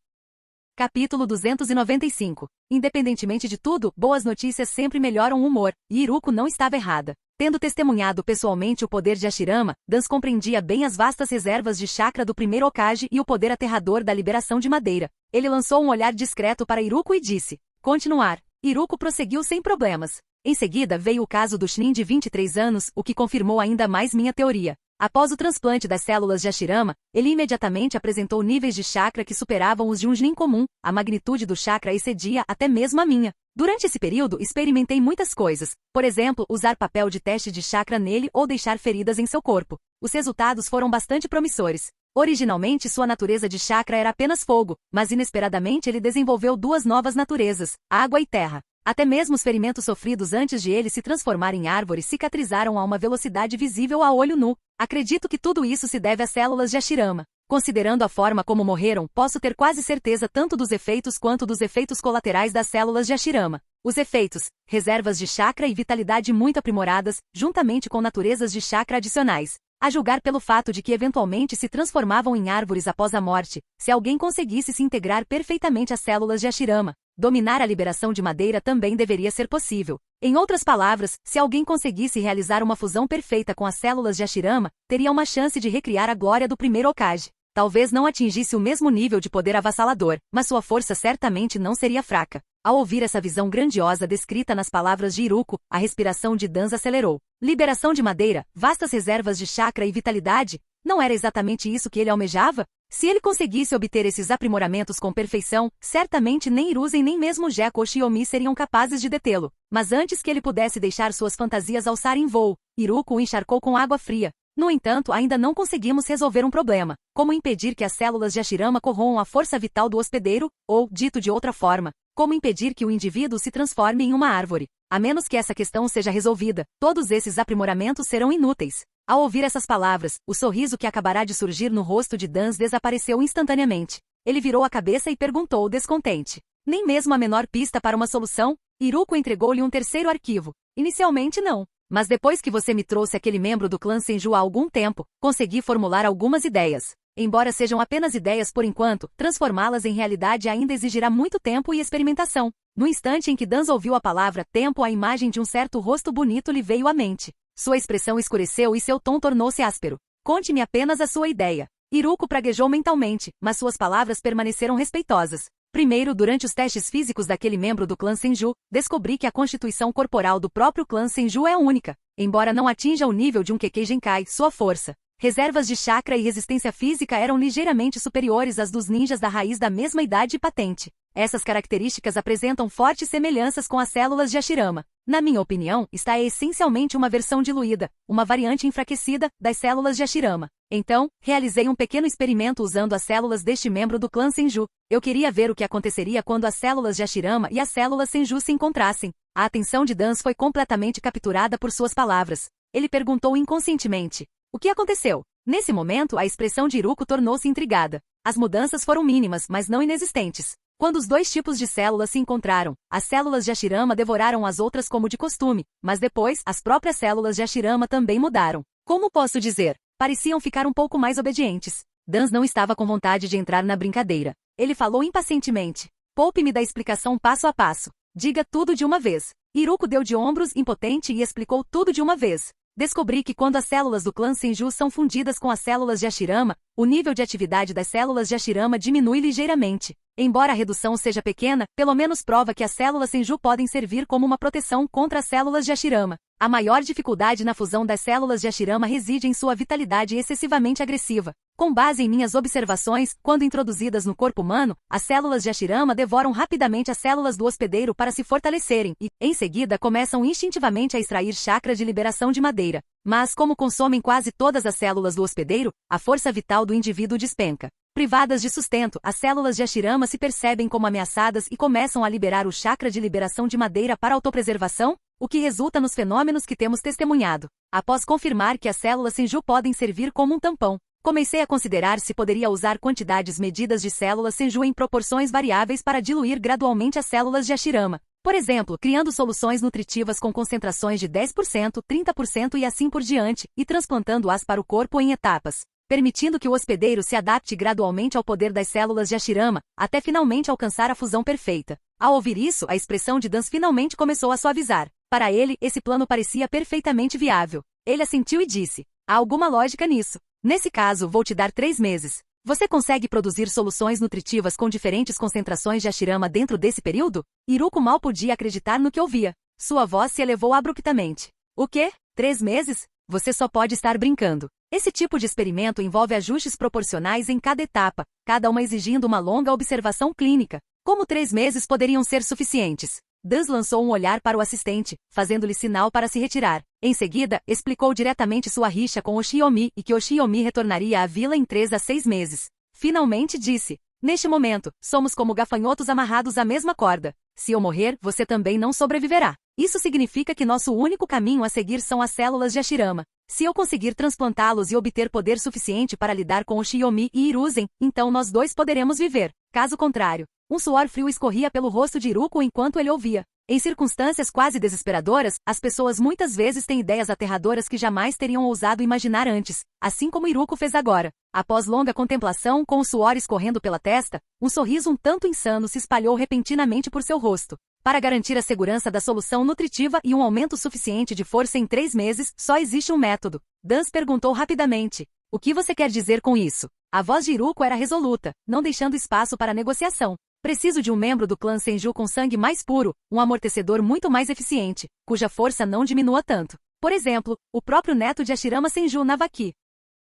Capítulo 295. Independentemente de tudo, boas notícias sempre melhoram o humor, e Iruko não estava errada. Tendo testemunhado pessoalmente o poder de Hashirama, Dan compreendia bem as vastas reservas de chakra do primeiro Hokage e o poder aterrador da liberação de madeira. Ele lançou um olhar discreto para Iruko e disse: continuar. Iruko prosseguiu sem problemas. Em seguida veio o caso do Shinin de 23 anos, o que confirmou ainda mais minha teoria. Após o transplante das células de Hashirama, ele imediatamente apresentou níveis de chakra que superavam os de um Shinin comum. A magnitude do chakra excedia até mesmo a minha. Durante esse período, experimentei muitas coisas. Por exemplo, usar papel de teste de chakra nele ou deixar feridas em seu corpo. Os resultados foram bastante promissores. Originalmente, sua natureza de chakra era apenas fogo, mas inesperadamente ele desenvolveu 2 novas naturezas, água e terra. Até mesmo os ferimentos sofridos antes de ele se transformar em árvore cicatrizaram a uma velocidade visível a olho nu. Acredito que tudo isso se deve às células de Hashirama. Considerando a forma como morreram, posso ter quase certeza tanto dos efeitos quanto dos efeitos colaterais das células de Hashirama. Os efeitos: reservas de chakra e vitalidade muito aprimoradas, juntamente com naturezas de chakra adicionais. A julgar pelo fato de que eventualmente se transformavam em árvores após a morte, se alguém conseguisse se integrar perfeitamente às células de Hashirama, dominar a liberação de madeira também deveria ser possível. Em outras palavras, se alguém conseguisse realizar uma fusão perfeita com as células de Hashirama, teria uma chance de recriar a glória do primeiro Hokage. Talvez não atingisse o mesmo nível de poder avassalador, mas sua força certamente não seria fraca. Ao ouvir essa visão grandiosa descrita nas palavras de Iruko, a respiração de Dan acelerou. Liberação de madeira, vastas reservas de chakra e vitalidade? Não era exatamente isso que ele almejava? Se ele conseguisse obter esses aprimoramentos com perfeição, certamente nem Hiruzen nem mesmo Gekko ou Shiomi seriam capazes de detê-lo. Mas antes que ele pudesse deixar suas fantasias alçarem voo, Iruko o encharcou com água fria. No entanto, ainda não conseguimos resolver um problema. Como impedir que as células de Hashirama corroam a força vital do hospedeiro? Ou, dito de outra forma, como impedir que o indivíduo se transforme em uma árvore? A menos que essa questão seja resolvida, todos esses aprimoramentos serão inúteis. Ao ouvir essas palavras, o sorriso que acabará de surgir no rosto de Dan desapareceu instantaneamente. Ele virou a cabeça e perguntou descontente. Nem mesmo a menor pista para uma solução? Iruko entregou-lhe um terceiro arquivo. Inicialmente não. Mas depois que você me trouxe aquele membro do clã Senju há algum tempo, consegui formular algumas ideias. Embora sejam apenas ideias por enquanto, transformá-las em realidade ainda exigirá muito tempo e experimentação. No instante em que Danz ouviu a palavra tempo, a imagem de um certo rosto bonito lhe veio à mente. Sua expressão escureceu e seu tom tornou-se áspero. Conte-me apenas a sua ideia. Iruko praguejou mentalmente, mas suas palavras permaneceram respeitosas. Primeiro, durante os testes físicos daquele membro do clã Senju, descobri que a constituição corporal do próprio clã Senju é única. Embora não atinja o nível de um Kekkei Genkai, sua força, reservas de chakra e resistência física eram ligeiramente superiores às dos ninjas da raiz da mesma idade e patente. Essas características apresentam fortes semelhanças com as células de Hashirama. Na minha opinião, esta é essencialmente uma versão diluída, uma variante enfraquecida, das células de Hashirama. Então, realizei um pequeno experimento usando as células deste membro do clã Senju. Eu queria ver o que aconteceria quando as células de Hashirama e as células Senju se encontrassem. A atenção de Danz foi completamente capturada por suas palavras. Ele perguntou inconscientemente: o que aconteceu? Nesse momento, a expressão de Iruko tornou-se intrigada. As mudanças foram mínimas, mas não inexistentes. Quando os dois tipos de células se encontraram, as células de Hashirama devoraram as outras como de costume, mas depois, as próprias células de Hashirama também mudaram. Como posso dizer? Pareciam ficar um pouco mais obedientes. Danz não estava com vontade de entrar na brincadeira. Ele falou impacientemente: poupe-me da explicação passo a passo. Diga tudo de uma vez. Iruko deu de ombros, impotente, e explicou tudo de uma vez. Descobri que quando as células do clã Senju são fundidas com as células de Hashirama, o nível de atividade das células de Hashirama diminui ligeiramente. Embora a redução seja pequena, pelo menos prova que as células Senju podem servir como uma proteção contra as células de Hashirama. A maior dificuldade na fusão das células de Hashirama reside em sua vitalidade excessivamente agressiva. Com base em minhas observações, quando introduzidas no corpo humano, as células de Hashirama devoram rapidamente as células do hospedeiro para se fortalecerem e, em seguida, começam instintivamente a extrair chakra de liberação de madeira. Mas, como consomem quase todas as células do hospedeiro, a força vital do indivíduo despenca. Privadas de sustento, as células de Hashirama se percebem como ameaçadas e começam a liberar o chakra de liberação de madeira para autopreservação, o que resulta nos fenômenos que temos testemunhado. Após confirmar que as células Senju podem servir como um tampão, comecei a considerar se poderia usar quantidades medidas de células Senju em proporções variáveis para diluir gradualmente as células de Hashirama. Por exemplo, criando soluções nutritivas com concentrações de 10%, 30% e assim por diante, e transplantando-as para o corpo em etapas, permitindo que o hospedeiro se adapte gradualmente ao poder das células de Hashirama, até finalmente alcançar a fusão perfeita. Ao ouvir isso, a expressão de Danz finalmente começou a suavizar. Para ele, esse plano parecia perfeitamente viável. Ele assentiu e disse: há alguma lógica nisso. Nesse caso, vou te dar 3 meses. Você consegue produzir soluções nutritivas com diferentes concentrações de Hashirama dentro desse período? Iruko mal podia acreditar no que ouvia. Sua voz se elevou abruptamente. O quê? 3 meses? Você só pode estar brincando. Esse tipo de experimento envolve ajustes proporcionais em cada etapa, cada uma exigindo uma longa observação clínica. Como 3 meses poderiam ser suficientes? Danz lançou um olhar para o assistente, fazendo-lhe sinal para se retirar. Em seguida, explicou diretamente sua rixa com Oshiomi e que Oshiomi retornaria à vila em 3 a 6 meses. Finalmente disse: neste momento, somos como gafanhotos amarrados à mesma corda. Se eu morrer, você também não sobreviverá. Isso significa que nosso único caminho a seguir são as células de Hashirama. Se eu conseguir transplantá-los e obter poder suficiente para lidar com Oshiomi e Hiruzen, então nós dois poderemos viver. Caso contrário, um suor frio escorria pelo rosto de Iruko enquanto ele ouvia. Em circunstâncias quase desesperadoras, as pessoas muitas vezes têm ideias aterradoras que jamais teriam ousado imaginar antes, assim como Iruko fez agora. Após longa contemplação, com o suor escorrendo pela testa, um sorriso um tanto insano se espalhou repentinamente por seu rosto. Para garantir a segurança da solução nutritiva e um aumento suficiente de força em 3 meses, só existe um método. Danz perguntou rapidamente: o que você quer dizer com isso? A voz de Iruko era resoluta, não deixando espaço para negociação. Preciso de um membro do clã Senju com sangue mais puro, um amortecedor muito mais eficiente, cuja força não diminua tanto. Por exemplo, o próprio neto de Hashirama Senju Navaki.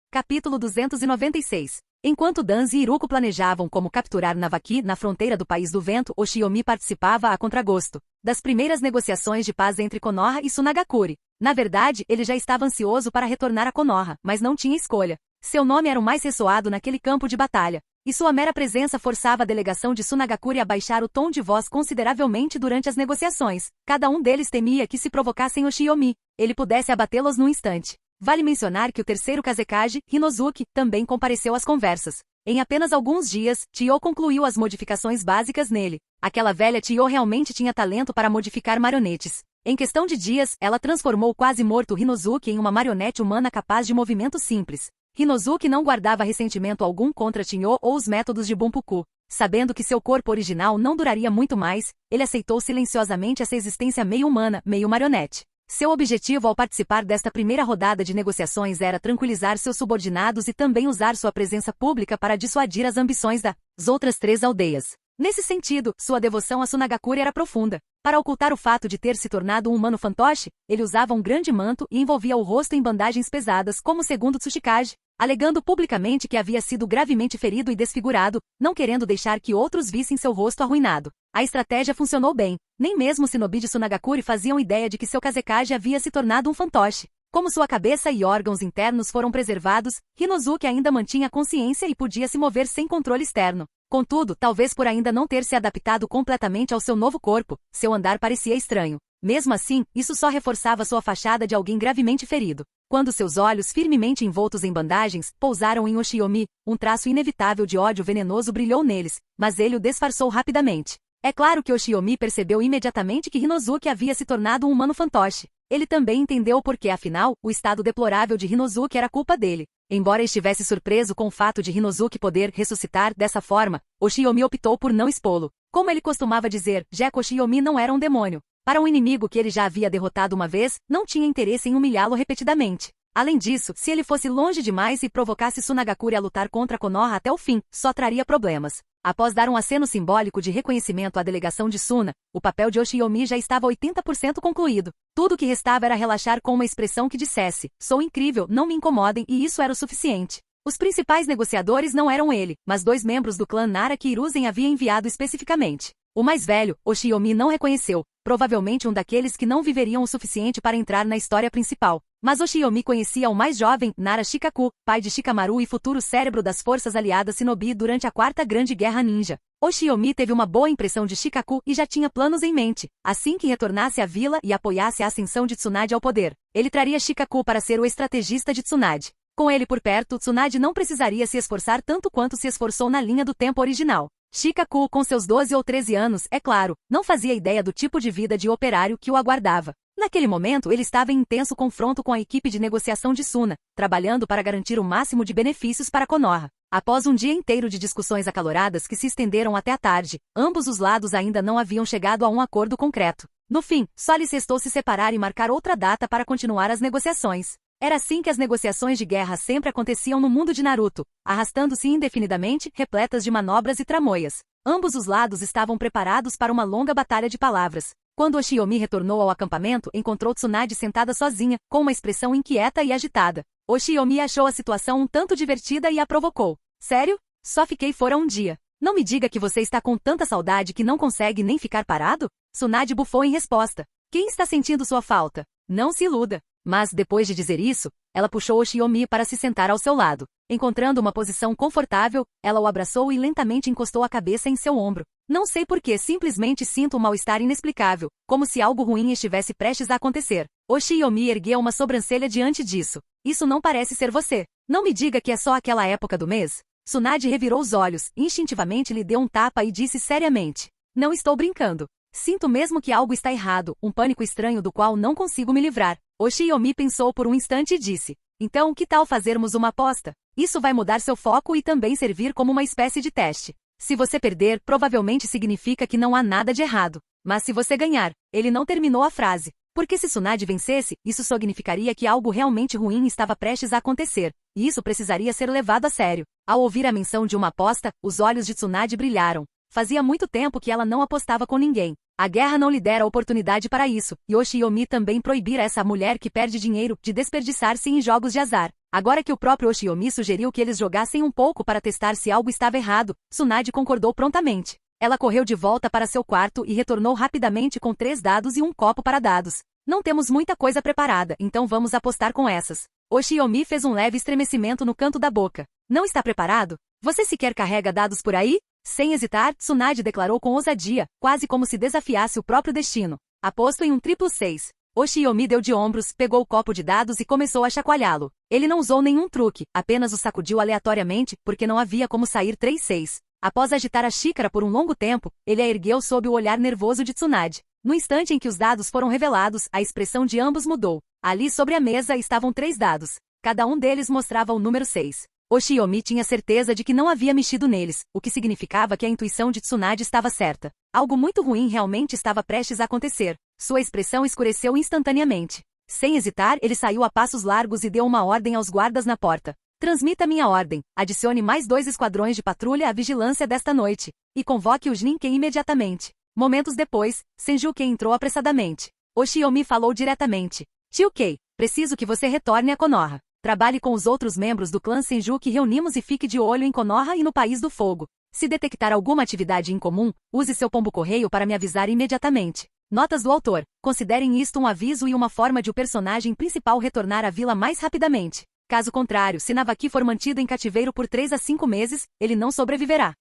Capítulo 296. Enquanto Danz e Iruko planejavam como capturar Navaki na fronteira do País do Vento, Oshiomi participava a contragosto das primeiras negociações de paz entre Konoha e Sunagakure. Na verdade, ele já estava ansioso para retornar a Konoha, mas não tinha escolha. Seu nome era o mais ressoado naquele campo de batalha, e sua mera presença forçava a delegação de Sunagakure a baixar o tom de voz consideravelmente durante as negociações. Cada um deles temia que se provocassem Oshiomi, ele pudesse abatê-los num instante. Vale mencionar que o terceiro Kazekage, Hinozuki, também compareceu às conversas. Em apenas alguns dias, Chiyo concluiu as modificações básicas nele. Aquela velha Chiyo realmente tinha talento para modificar marionetes. Em questão de dias, ela transformou o quase morto Hinozuki em uma marionete humana capaz de movimentos simples. Hinozuki não guardava ressentimento algum contra Chinho ou os métodos de Bunpuku. Sabendo que seu corpo original não duraria muito mais, ele aceitou silenciosamente essa existência meio humana, meio marionete. Seu objetivo ao participar desta primeira rodada de negociações era tranquilizar seus subordinados e também usar sua presença pública para dissuadir as ambições das outras 3 aldeias. Nesse sentido, sua devoção a Tsunagakure era profunda. Para ocultar o fato de ter se tornado um humano fantoche, ele usava um grande manto e envolvia o rosto em bandagens pesadas como segundo Tsuchikage, alegando publicamente que havia sido gravemente ferido e desfigurado, não querendo deixar que outros vissem seu rosto arruinado. A estratégia funcionou bem. Nem mesmo Shinobi de Tsunagakure faziam ideia de que seu Kazekage havia se tornado um fantoche. Como sua cabeça e órgãos internos foram preservados, Hinozuki ainda mantinha consciência e podia se mover sem controle externo. Contudo, talvez por ainda não ter se adaptado completamente ao seu novo corpo, seu andar parecia estranho. Mesmo assim, isso só reforçava sua fachada de alguém gravemente ferido. Quando seus olhos, firmemente envoltos em bandagens, pousaram em Oshiomi, um traço inevitável de ódio venenoso brilhou neles, mas ele o disfarçou rapidamente. É claro que Oshiomi percebeu imediatamente que Hinozuki havia se tornado um humano fantoche. Ele também entendeu porque, afinal, o estado deplorável de Hinozuki era culpa dele. Embora estivesse surpreso com o fato de Hinozuki poder ressuscitar dessa forma, Oshiomi optou por não expô-lo. Como ele costumava dizer, Jack Oshiomi não era um demônio. Para um inimigo que ele já havia derrotado uma vez, não tinha interesse em humilhá-lo repetidamente. Além disso, se ele fosse longe demais e provocasse Tsunagakure a lutar contra Konoha até o fim, só traria problemas. Após dar um aceno simbólico de reconhecimento à delegação de Suna, o papel de Oshiomi já estava 80% concluído. Tudo o que restava era relaxar com uma expressão que dissesse, sou incrível, não me incomodem, e isso era o suficiente. Os principais negociadores não eram ele, mas 2 membros do clã Nara que Hiruzen havia enviado especificamente. O mais velho, Oshiomi não reconheceu, provavelmente um daqueles que não viveriam o suficiente para entrar na história principal. Mas Oshiomi conhecia o mais jovem, Nara Shikaku, pai de Shikamaru e futuro cérebro das forças aliadas Shinobi durante a 4ª Grande Guerra Ninja. Oshiomi teve uma boa impressão de Shikaku e já tinha planos em mente, assim que retornasse à vila e apoiasse a ascensão de Tsunade ao poder. Ele traria Shikaku para ser o estrategista de Tsunade. Com ele por perto, Tsunade não precisaria se esforçar tanto quanto se esforçou na linha do tempo original. Shikaku, com seus 12 ou 13 anos, é claro, não fazia ideia do tipo de vida de operário que o aguardava. Naquele momento, ele estava em intenso confronto com a equipe de negociação de Suna, trabalhando para garantir o máximo de benefícios para Konoha. Após um dia inteiro de discussões acaloradas que se estenderam até a tarde, ambos os lados ainda não haviam chegado a um acordo concreto. No fim, só lhes restou se separar e marcar outra data para continuar as negociações. Era assim que as negociações de guerra sempre aconteciam no mundo de Naruto, arrastando-se indefinidamente, repletas de manobras e tramóias. Ambos os lados estavam preparados para uma longa batalha de palavras. Quando Oshiomi retornou ao acampamento, encontrou Tsunade sentada sozinha, com uma expressão inquieta e agitada. Oshiomi achou a situação um tanto divertida e a provocou. Sério? Só fiquei fora um dia. Não me diga que você está com tanta saudade que não consegue nem ficar parado? Tsunade bufou em resposta. Quem está sentindo sua falta? Não se iluda. Mas, depois de dizer isso, ela puxou Oshiomi para se sentar ao seu lado. Encontrando uma posição confortável, ela o abraçou e lentamente encostou a cabeça em seu ombro. Não sei por que simplesmente sinto um mal-estar inexplicável, como se algo ruim estivesse prestes a acontecer. Oshiomi ergueu uma sobrancelha diante disso. Isso não parece ser você. Não me diga que é só aquela época do mês. Tsunade revirou os olhos, instintivamente lhe deu um tapa e disse seriamente. Não estou brincando. Sinto mesmo que algo está errado, um pânico estranho do qual não consigo me livrar. Oshiomi pensou por um instante e disse. Então que tal fazermos uma aposta? Isso vai mudar seu foco e também servir como uma espécie de teste. Se você perder, provavelmente significa que não há nada de errado. Mas se você ganhar, ele não terminou a frase. Porque se Tsunade vencesse, isso significaria que algo realmente ruim estava prestes a acontecer. E isso precisaria ser levado a sério. Ao ouvir a menção de uma aposta, os olhos de Tsunade brilharam. Fazia muito tempo que ela não apostava com ninguém. A guerra não lhe dera oportunidade para isso, e Oshiomi também proibira essa mulher que perde dinheiro de desperdiçar-se em jogos de azar. Agora que o próprio Oshiomi sugeriu que eles jogassem um pouco para testar se algo estava errado, Tsunade concordou prontamente. Ela correu de volta para seu quarto e retornou rapidamente com 3 dados e um copo para dados. Não temos muita coisa preparada, então vamos apostar com essas. Oshiomi fez um leve estremecimento no canto da boca. Não está preparado? Você sequer carrega dados por aí? Sem hesitar, Tsunade declarou com ousadia, quase como se desafiasse o próprio destino. Aposto em um triplo 6. Oshiomi deu de ombros, pegou o copo de dados e começou a chacoalhá-lo. Ele não usou nenhum truque, apenas o sacudiu aleatoriamente, porque não havia como sair 3-6. Após agitar a xícara por um longo tempo, ele a ergueu sob o olhar nervoso de Tsunade. No instante em que os dados foram revelados, a expressão de ambos mudou. Ali sobre a mesa estavam 3 dados. Cada um deles mostrava o número 6. Oshiomi tinha certeza de que não havia mexido neles, o que significava que a intuição de Tsunade estava certa. Algo muito ruim realmente estava prestes a acontecer. Sua expressão escureceu instantaneamente. Sem hesitar, ele saiu a passos largos e deu uma ordem aos guardas na porta. Transmita minha ordem. Adicione mais 2 esquadrões de patrulha à vigilância desta noite. E convoque os Ninken imediatamente. Momentos depois, Senjuken entrou apressadamente. Oshiomi falou diretamente. Tio Kei, preciso que você retorne a Konoha. Trabalhe com os outros membros do clã Senju que reunimos e fique de olho em Konoha e no País do Fogo. Se detectar alguma atividade incomum, use seu pombo-correio para me avisar imediatamente. Notas do autor. Considerem isto um aviso e uma forma de o personagem principal retornar à vila mais rapidamente. Caso contrário, se Navaki for mantido em cativeiro por 3 a 5 meses, ele não sobreviverá.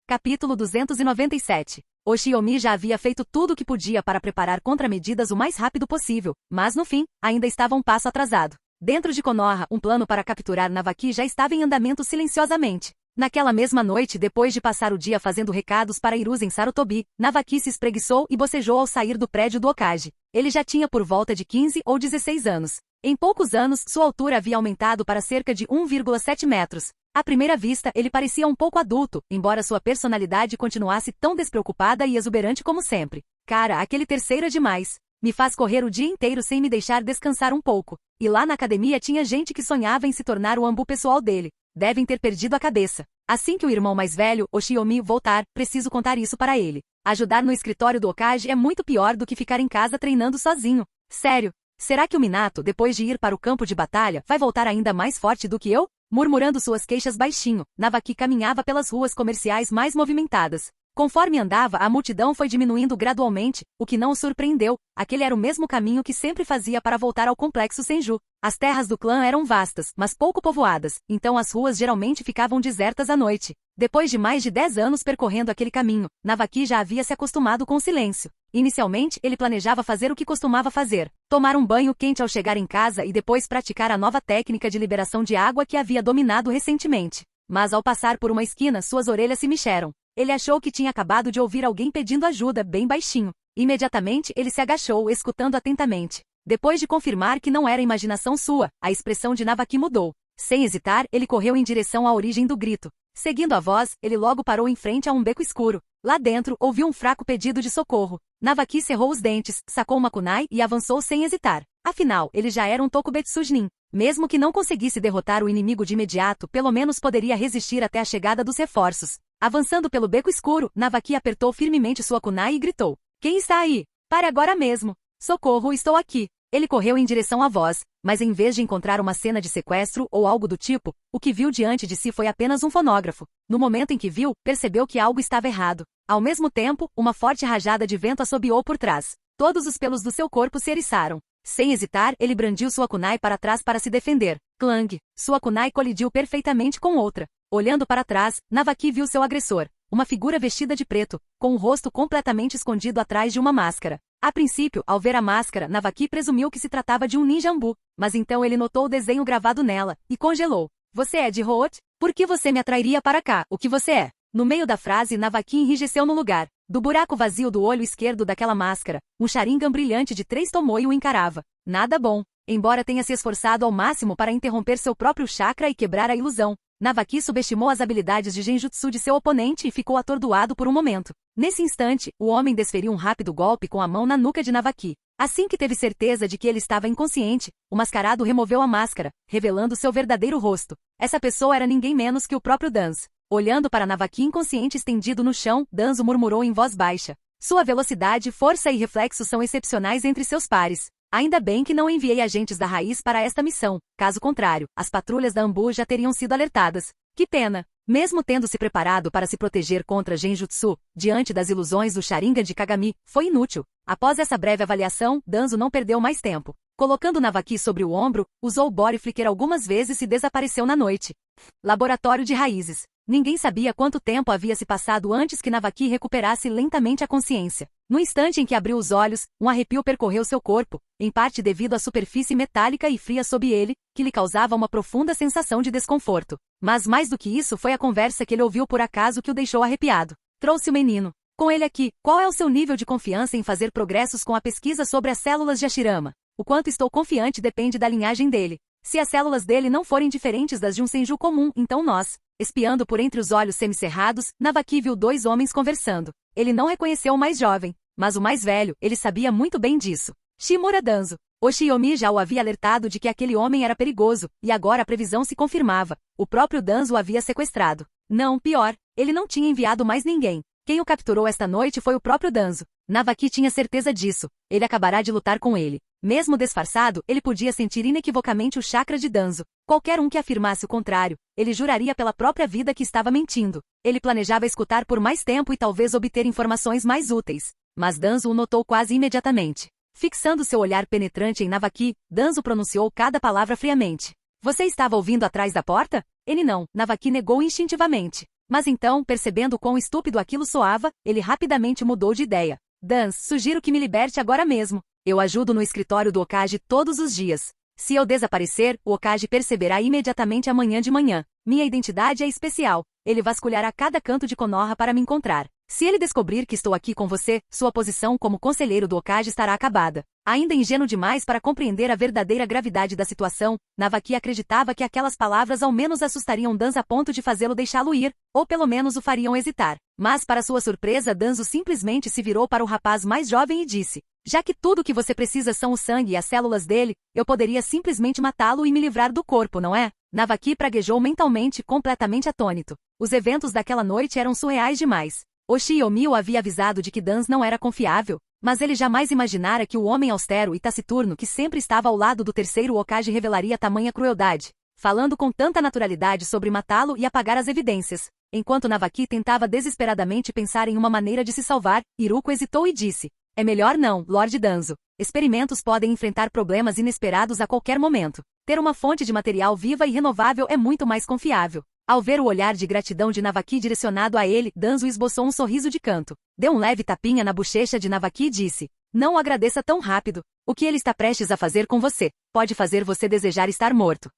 Capítulo 297. Oshiomi já havia feito tudo o que podia para preparar contramedidas o mais rápido possível, mas no fim, ainda estava um passo atrasado. Dentro de Konoha, um plano para capturar Navaki já estava em andamento silenciosamente. Naquela mesma noite, depois de passar o dia fazendo recados para Hiruzen Sarutobi, Navaki se espreguiçou e bocejou ao sair do prédio do Hokage. Ele já tinha por volta de 15 ou 16 anos. Em poucos anos, sua altura havia aumentado para cerca de 1,7 metros. À primeira vista, ele parecia um pouco adulto, embora sua personalidade continuasse tão despreocupada e exuberante como sempre. Cara, aquele terceiro é demais. Me faz correr o dia inteiro sem me deixar descansar um pouco. E lá na academia tinha gente que sonhava em se tornar o ambu pessoal dele. Devem ter perdido a cabeça. Assim que o irmão mais velho, Oshiomi, voltar, preciso contar isso para ele. Ajudar no escritório do Hokage é muito pior do que ficar em casa treinando sozinho. Sério. Será que o Minato, depois de ir para o campo de batalha, vai voltar ainda mais forte do que eu? Murmurando suas queixas baixinho, Navaki caminhava pelas ruas comerciais mais movimentadas. Conforme andava, a multidão foi diminuindo gradualmente, o que não o surpreendeu. Aquele era o mesmo caminho que sempre fazia para voltar ao complexo Senju. As terras do clã eram vastas, mas pouco povoadas, então as ruas geralmente ficavam desertas à noite. Depois de mais de 10 anos percorrendo aquele caminho, Navaki já havia se acostumado com o silêncio. Inicialmente, ele planejava fazer o que costumava fazer: tomar um banho quente ao chegar em casa e depois praticar a nova técnica de liberação de água que havia dominado recentemente. Mas ao passar por uma esquina, suas orelhas se mexeram. Ele achou que tinha acabado de ouvir alguém pedindo ajuda, bem baixinho. Imediatamente, ele se agachou, escutando atentamente. Depois de confirmar que não era imaginação sua, a expressão de Navaki mudou. Sem hesitar, ele correu em direção à origem do grito. Seguindo a voz, ele logo parou em frente a um beco escuro. Lá dentro, ouviu um fraco pedido de socorro. Navaki cerrou os dentes, sacou uma kunai e avançou sem hesitar. Afinal, ele já era um Tokubetsu Jnin. Mesmo que não conseguisse derrotar o inimigo de imediato, pelo menos poderia resistir até a chegada dos reforços. Avançando pelo beco escuro, Navaki apertou firmemente sua kunai e gritou. Quem está aí? Pare agora mesmo. Socorro, estou aqui. Ele correu em direção à voz, mas em vez de encontrar uma cena de sequestro ou algo do tipo, o que viu diante de si foi apenas um fonógrafo. No momento em que viu, percebeu que algo estava errado. Ao mesmo tempo, uma forte rajada de vento assobiou por trás. Todos os pelos do seu corpo se eriçaram. Sem hesitar, ele brandiu sua kunai para trás para se defender. Clang! Sua kunai colidiu perfeitamente com outra. Olhando para trás, Navaki viu seu agressor. Uma figura vestida de preto, com o rosto completamente escondido atrás de uma máscara. A princípio, ao ver a máscara, Navaki presumiu que se tratava de um ninja ambu, mas então ele notou o desenho gravado nela, e congelou. Você é de Hoot? Por que você me atrairia para cá? O que você é? No meio da frase, Navaki enrijeceu no lugar. Do buraco vazio do olho esquerdo daquela máscara, um Sharingan brilhante de 3 Tomoe o encarava. Nada bom. Embora tenha se esforçado ao máximo para interromper seu próprio chakra e quebrar a ilusão, Navaki subestimou as habilidades de genjutsu de seu oponente e ficou atordoado por um momento. Nesse instante, o homem desferiu um rápido golpe com a mão na nuca de Navaki. Assim que teve certeza de que ele estava inconsciente, o mascarado removeu a máscara, revelando seu verdadeiro rosto. Essa pessoa era ninguém menos que o próprio Danzo. Olhando para Navaki inconsciente estendido no chão, Danzo murmurou em voz baixa. Sua velocidade, força e reflexo são excepcionais entre seus pares. Ainda bem que não enviei agentes da raiz para esta missão. Caso contrário, as patrulhas da Ambu já teriam sido alertadas. Que pena! Mesmo tendo se preparado para se proteger contra Genjutsu, diante das ilusões do Sharingan de Kagami, foi inútil. Após essa breve avaliação, Danzo não perdeu mais tempo. Colocando Navaki sobre o ombro, usou o Body Flicker algumas vezes e desapareceu na noite. Laboratório de raízes. Ninguém sabia quanto tempo havia se passado antes que Navaki recuperasse lentamente a consciência. No instante em que abriu os olhos, um arrepio percorreu seu corpo, em parte devido à superfície metálica e fria sob ele, que lhe causava uma profunda sensação de desconforto. Mas mais do que isso foi a conversa que ele ouviu por acaso que o deixou arrepiado. Trouxe o menino. Com ele aqui, qual é o seu nível de confiança em fazer progressos com a pesquisa sobre as células de Hashirama? O quanto estou confiante depende da linhagem dele. Se as células dele não forem diferentes das de um Senju comum, então nós... Espiando por entre os olhos semicerrados, Navaki viu dois homens conversando. Ele não reconheceu o mais jovem, mas o mais velho, ele sabia muito bem disso. Shimura Danzo. Oshiyomi já o havia alertado de que aquele homem era perigoso, e agora a previsão se confirmava. O próprio Danzo o havia sequestrado. Não, pior, ele não tinha enviado mais ninguém. Quem o capturou esta noite foi o próprio Danzo. Navaki tinha certeza disso. Ele acabará de lutar com ele. Mesmo disfarçado, ele podia sentir inequivocamente o chakra de Danzo. Qualquer um que afirmasse o contrário, ele juraria pela própria vida que estava mentindo. Ele planejava escutar por mais tempo e talvez obter informações mais úteis. Mas Danzo o notou quase imediatamente. Fixando seu olhar penetrante em Navaki, Danzo pronunciou cada palavra friamente. Você estava ouvindo atrás da porta? Ele não, Navaki negou instintivamente. Mas então, percebendo quão estúpido aquilo soava, ele rapidamente mudou de ideia. Danzo, sugiro que me liberte agora mesmo. Eu ajudo no escritório do Okage todos os dias. Se eu desaparecer, o Okage perceberá imediatamente amanhã de manhã. Minha identidade é especial. Ele vasculhará cada canto de Konoha para me encontrar. Se ele descobrir que estou aqui com você, sua posição como conselheiro do Okage estará acabada. Ainda ingênuo demais para compreender a verdadeira gravidade da situação, Navaki acreditava que aquelas palavras ao menos assustariam Danzo a ponto de fazê-lo deixá-lo ir, ou pelo menos o fariam hesitar. Mas para sua surpresa, Danzo simplesmente se virou para o rapaz mais jovem e disse: já que tudo o que você precisa são o sangue e as células dele, eu poderia simplesmente matá-lo e me livrar do corpo, não é? Navaki praguejou mentalmente, completamente atônito. Os eventos daquela noite eram surreais demais. Oshiyomi o havia avisado de que Danzo não era confiável, mas ele jamais imaginara que o homem austero e taciturno que sempre estava ao lado do terceiro Hokage revelaria tamanha crueldade, falando com tanta naturalidade sobre matá-lo e apagar as evidências. Enquanto Navaki tentava desesperadamente pensar em uma maneira de se salvar, Iruko hesitou e disse: é melhor não, Lord Danzo. Experimentos podem enfrentar problemas inesperados a qualquer momento. Ter uma fonte de material viva e renovável é muito mais confiável. Ao ver o olhar de gratidão de Navaki direcionado a ele, Danzo esboçou um sorriso de canto. Deu um leve tapinha na bochecha de Navaki e disse: não o agradeça tão rápido. O que ele está prestes a fazer com você pode fazer você desejar estar morto.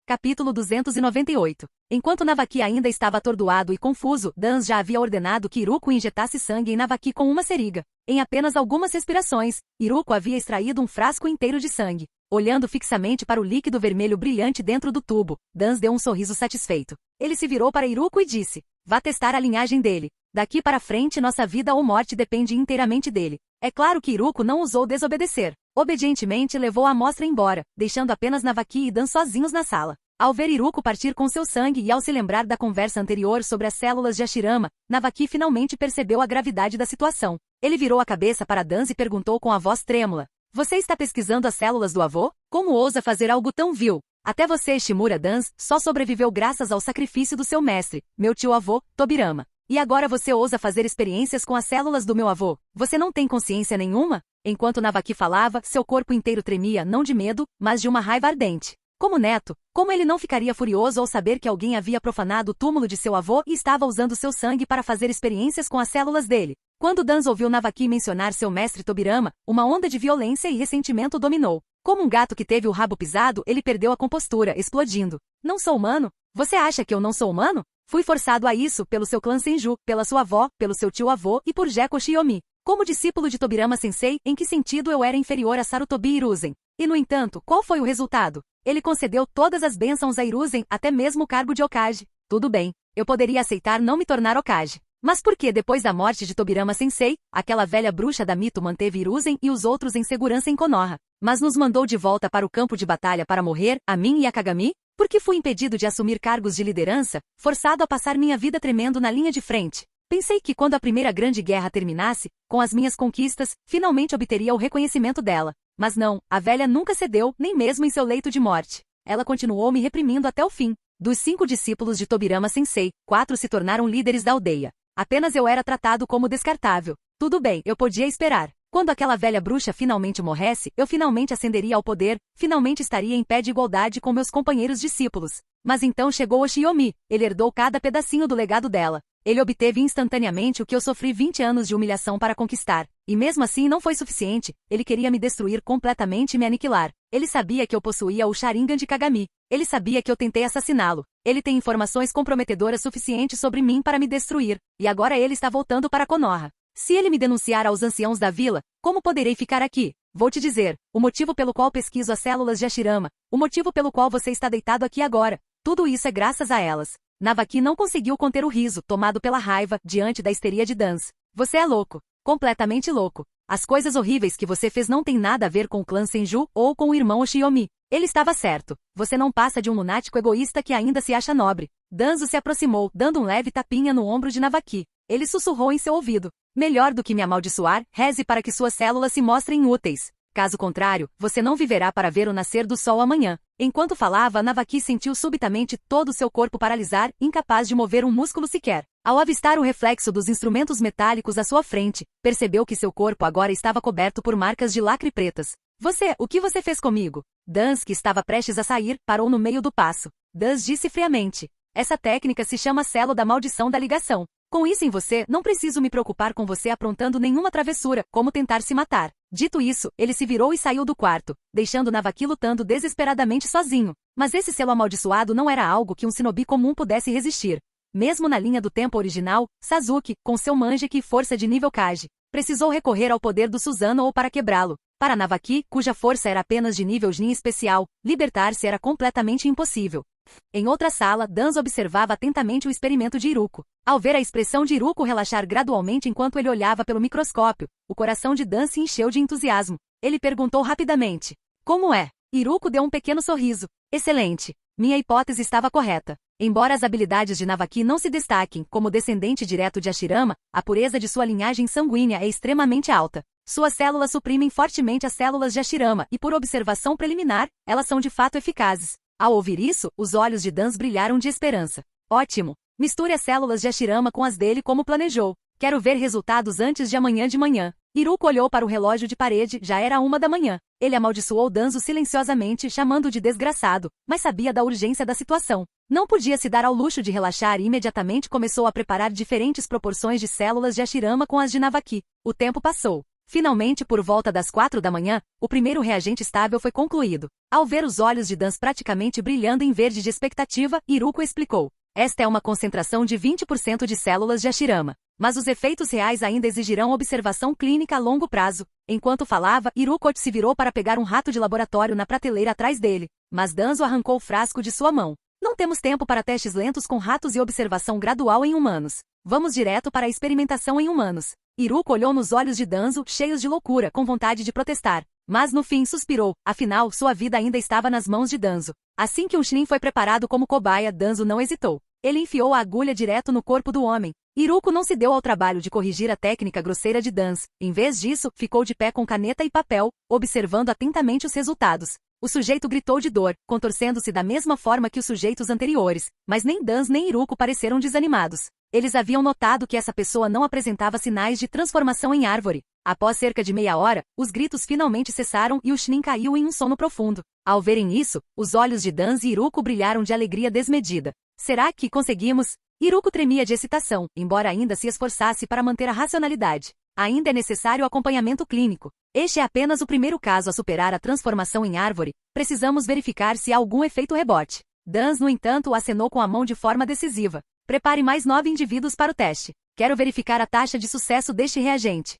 Capítulo 298. Enquanto Navaki ainda estava atordoado e confuso, Danzo já havia ordenado que Iruko injetasse sangue em Navaki com uma seringa. Em apenas algumas respirações, Iruko havia extraído um frasco inteiro de sangue. Olhando fixamente para o líquido vermelho brilhante dentro do tubo, Danzo deu um sorriso satisfeito. Ele se virou para Iruko e disse: vá testar a linhagem dele. Daqui para frente nossa vida ou morte depende inteiramente dele. É claro que Iruko não ousou desobedecer. Obedientemente levou a amostra embora, deixando apenas Navaki e Danzo sozinhos na sala. Ao ver Iruko partir com seu sangue e ao se lembrar da conversa anterior sobre as células de Hashirama, Navaki finalmente percebeu a gravidade da situação. Ele virou a cabeça para Danzo e perguntou com a voz trêmula: você está pesquisando as células do avô? Como ousa fazer algo tão vil? Até você, Shimura Danzo, só sobreviveu graças ao sacrifício do seu mestre, meu tio-avô, Tobirama. E agora você ousa fazer experiências com as células do meu avô? Você não tem consciência nenhuma? Enquanto Navaki falava, seu corpo inteiro tremia não de medo, mas de uma raiva ardente. Como neto, como ele não ficaria furioso ao saber que alguém havia profanado o túmulo de seu avô e estava usando seu sangue para fazer experiências com as células dele? Quando Danzo ouviu Navaki mencionar seu mestre Tobirama, uma onda de violência e ressentimento dominou. Como um gato que teve o rabo pisado, ele perdeu a compostura, explodindo. Não sou humano? Você acha que eu não sou humano? Fui forçado a isso pelo seu clã Senju, pela sua avó, pelo seu tio-avô e por Jeko Shiomi. Como discípulo de Tobirama Sensei, em que sentido eu era inferior a Sarutobi Hiruzen? E no entanto, qual foi o resultado? Ele concedeu todas as bênçãos a Hiruzen, até mesmo o cargo de Hokage. Tudo bem, eu poderia aceitar não me tornar Hokage. Mas por que depois da morte de Tobirama Sensei, aquela velha bruxa da mito manteve Hiruzen e os outros em segurança em Konoha, mas nos mandou de volta para o campo de batalha para morrer, a mim e a Kagami? Por que fui impedido de assumir cargos de liderança, forçado a passar minha vida tremendo na linha de frente? Pensei que quando a primeira grande guerra terminasse, com as minhas conquistas, finalmente obteria o reconhecimento dela. Mas não, a velha nunca cedeu, nem mesmo em seu leito de morte. Ela continuou me reprimindo até o fim. Dos 5 discípulos de Tobirama Sensei, 4 se tornaram líderes da aldeia. Apenas eu era tratado como descartável. Tudo bem, eu podia esperar. Quando aquela velha bruxa finalmente morresse, eu finalmente ascenderia ao poder, finalmente estaria em pé de igualdade com meus companheiros discípulos. Mas então chegou Oshiyomi, ele herdou cada pedacinho do legado dela. Ele obteve instantaneamente o que eu sofri 20 anos de humilhação para conquistar. E mesmo assim não foi suficiente, ele queria me destruir completamente e me aniquilar. Ele sabia que eu possuía o Sharingan de Kagami. Ele sabia que eu tentei assassiná-lo. Ele tem informações comprometedoras suficientes sobre mim para me destruir. E agora ele está voltando para Konoha. Se ele me denunciar aos anciãos da vila, como poderei ficar aqui? Vou te dizer, o motivo pelo qual pesquiso as células de Hashirama, o motivo pelo qual você está deitado aqui agora, tudo isso é graças a elas. Navaki não conseguiu conter o riso, tomado pela raiva, diante da histeria de Danzo. Você é louco. Completamente louco. As coisas horríveis que você fez não têm nada a ver com o clã Senju ou com o irmão Oshiomi. Ele estava certo. Você não passa de um lunático egoísta que ainda se acha nobre. Danzo se aproximou, dando um leve tapinha no ombro de Navaki. Ele sussurrou em seu ouvido. Melhor do que me amaldiçoar, reze para que suas células se mostrem úteis. Caso contrário, você não viverá para ver o nascer do sol amanhã. Enquanto falava, Navaki sentiu subitamente todo o seu corpo paralisar, incapaz de mover um músculo sequer. Ao avistar o reflexo dos instrumentos metálicos à sua frente, percebeu que seu corpo agora estava coberto por marcas de lacre pretas. O que você fez comigo? Danz, que estava prestes a sair, parou no meio do passo. Danz disse friamente. Essa técnica se chama selo da maldição da ligação. Com isso em você, não preciso me preocupar com você aprontando nenhuma travessura, como tentar se matar. Dito isso, ele se virou e saiu do quarto, deixando Navaki lutando desesperadamente sozinho. Mas esse selo amaldiçoado não era algo que um shinobi comum pudesse resistir. Mesmo na linha do tempo original, Sasuke, com seu Mangekyou e força de nível Kage, precisou recorrer ao poder do Susanoo para quebrá-lo. Para Navaki, cuja força era apenas de nível Jin especial, libertar-se era completamente impossível. Em outra sala, Danzo observava atentamente o experimento de Iruko. Ao ver a expressão de Iruko relaxar gradualmente enquanto ele olhava pelo microscópio, o coração de Dan se encheu de entusiasmo. Ele perguntou rapidamente. Como é? Iruko deu um pequeno sorriso. Excelente. Minha hipótese estava correta. Embora as habilidades de Navaki não se destaquem como descendente direto de Hashirama, a pureza de sua linhagem sanguínea é extremamente alta. Suas células suprimem fortemente as células de Hashirama e, por observação preliminar, elas são de fato eficazes. Ao ouvir isso, os olhos de Danzo brilharam de esperança. Ótimo! Misture as células de Hashirama com as dele como planejou. Quero ver resultados antes de amanhã de manhã. Iruko olhou para o relógio de parede, já era 1 da manhã. Ele amaldiçoou Danzo silenciosamente, chamando-o de desgraçado, mas sabia da urgência da situação. Não podia se dar ao luxo de relaxar e imediatamente começou a preparar diferentes proporções de células de Hashirama com as de Navaki. O tempo passou. Finalmente, por volta das 4 da manhã, o primeiro reagente estável foi concluído. Ao ver os olhos de Danzo praticamente brilhando em verde de expectativa, Iruko explicou. Esta é uma concentração de 20% de células de Hashirama. Mas os efeitos reais ainda exigirão observação clínica a longo prazo. Enquanto falava, Iruko se virou para pegar um rato de laboratório na prateleira atrás dele. Mas Danzo arrancou o frasco de sua mão. Não temos tempo para testes lentos com ratos e observação gradual em humanos. Vamos direto para a experimentação em humanos. Iruko olhou nos olhos de Danzo, cheios de loucura, com vontade de protestar. Mas no fim suspirou, afinal, sua vida ainda estava nas mãos de Danzo. Assim que um Chunin foi preparado como cobaia, Danzo não hesitou. Ele enfiou a agulha direto no corpo do homem. Iruko não se deu ao trabalho de corrigir a técnica grosseira de Danzo. Em vez disso, ficou de pé com caneta e papel, observando atentamente os resultados. O sujeito gritou de dor, contorcendo-se da mesma forma que os sujeitos anteriores, mas nem Danzo nem Iruko pareceram desanimados. Eles haviam notado que essa pessoa não apresentava sinais de transformação em árvore. Após cerca de meia hora, os gritos finalmente cessaram e o Chunin caiu em um sono profundo. Ao verem isso, os olhos de Danzo e Iruko brilharam de alegria desmedida. Será que conseguimos? Iruko tremia de excitação, embora ainda se esforçasse para manter a racionalidade. Ainda é necessário acompanhamento clínico. Este é apenas o primeiro caso a superar a transformação em árvore. Precisamos verificar se há algum efeito rebote. Danzo, no entanto, o acenou com a mão de forma decisiva. Prepare mais 9 indivíduos para o teste. Quero verificar a taxa de sucesso deste reagente.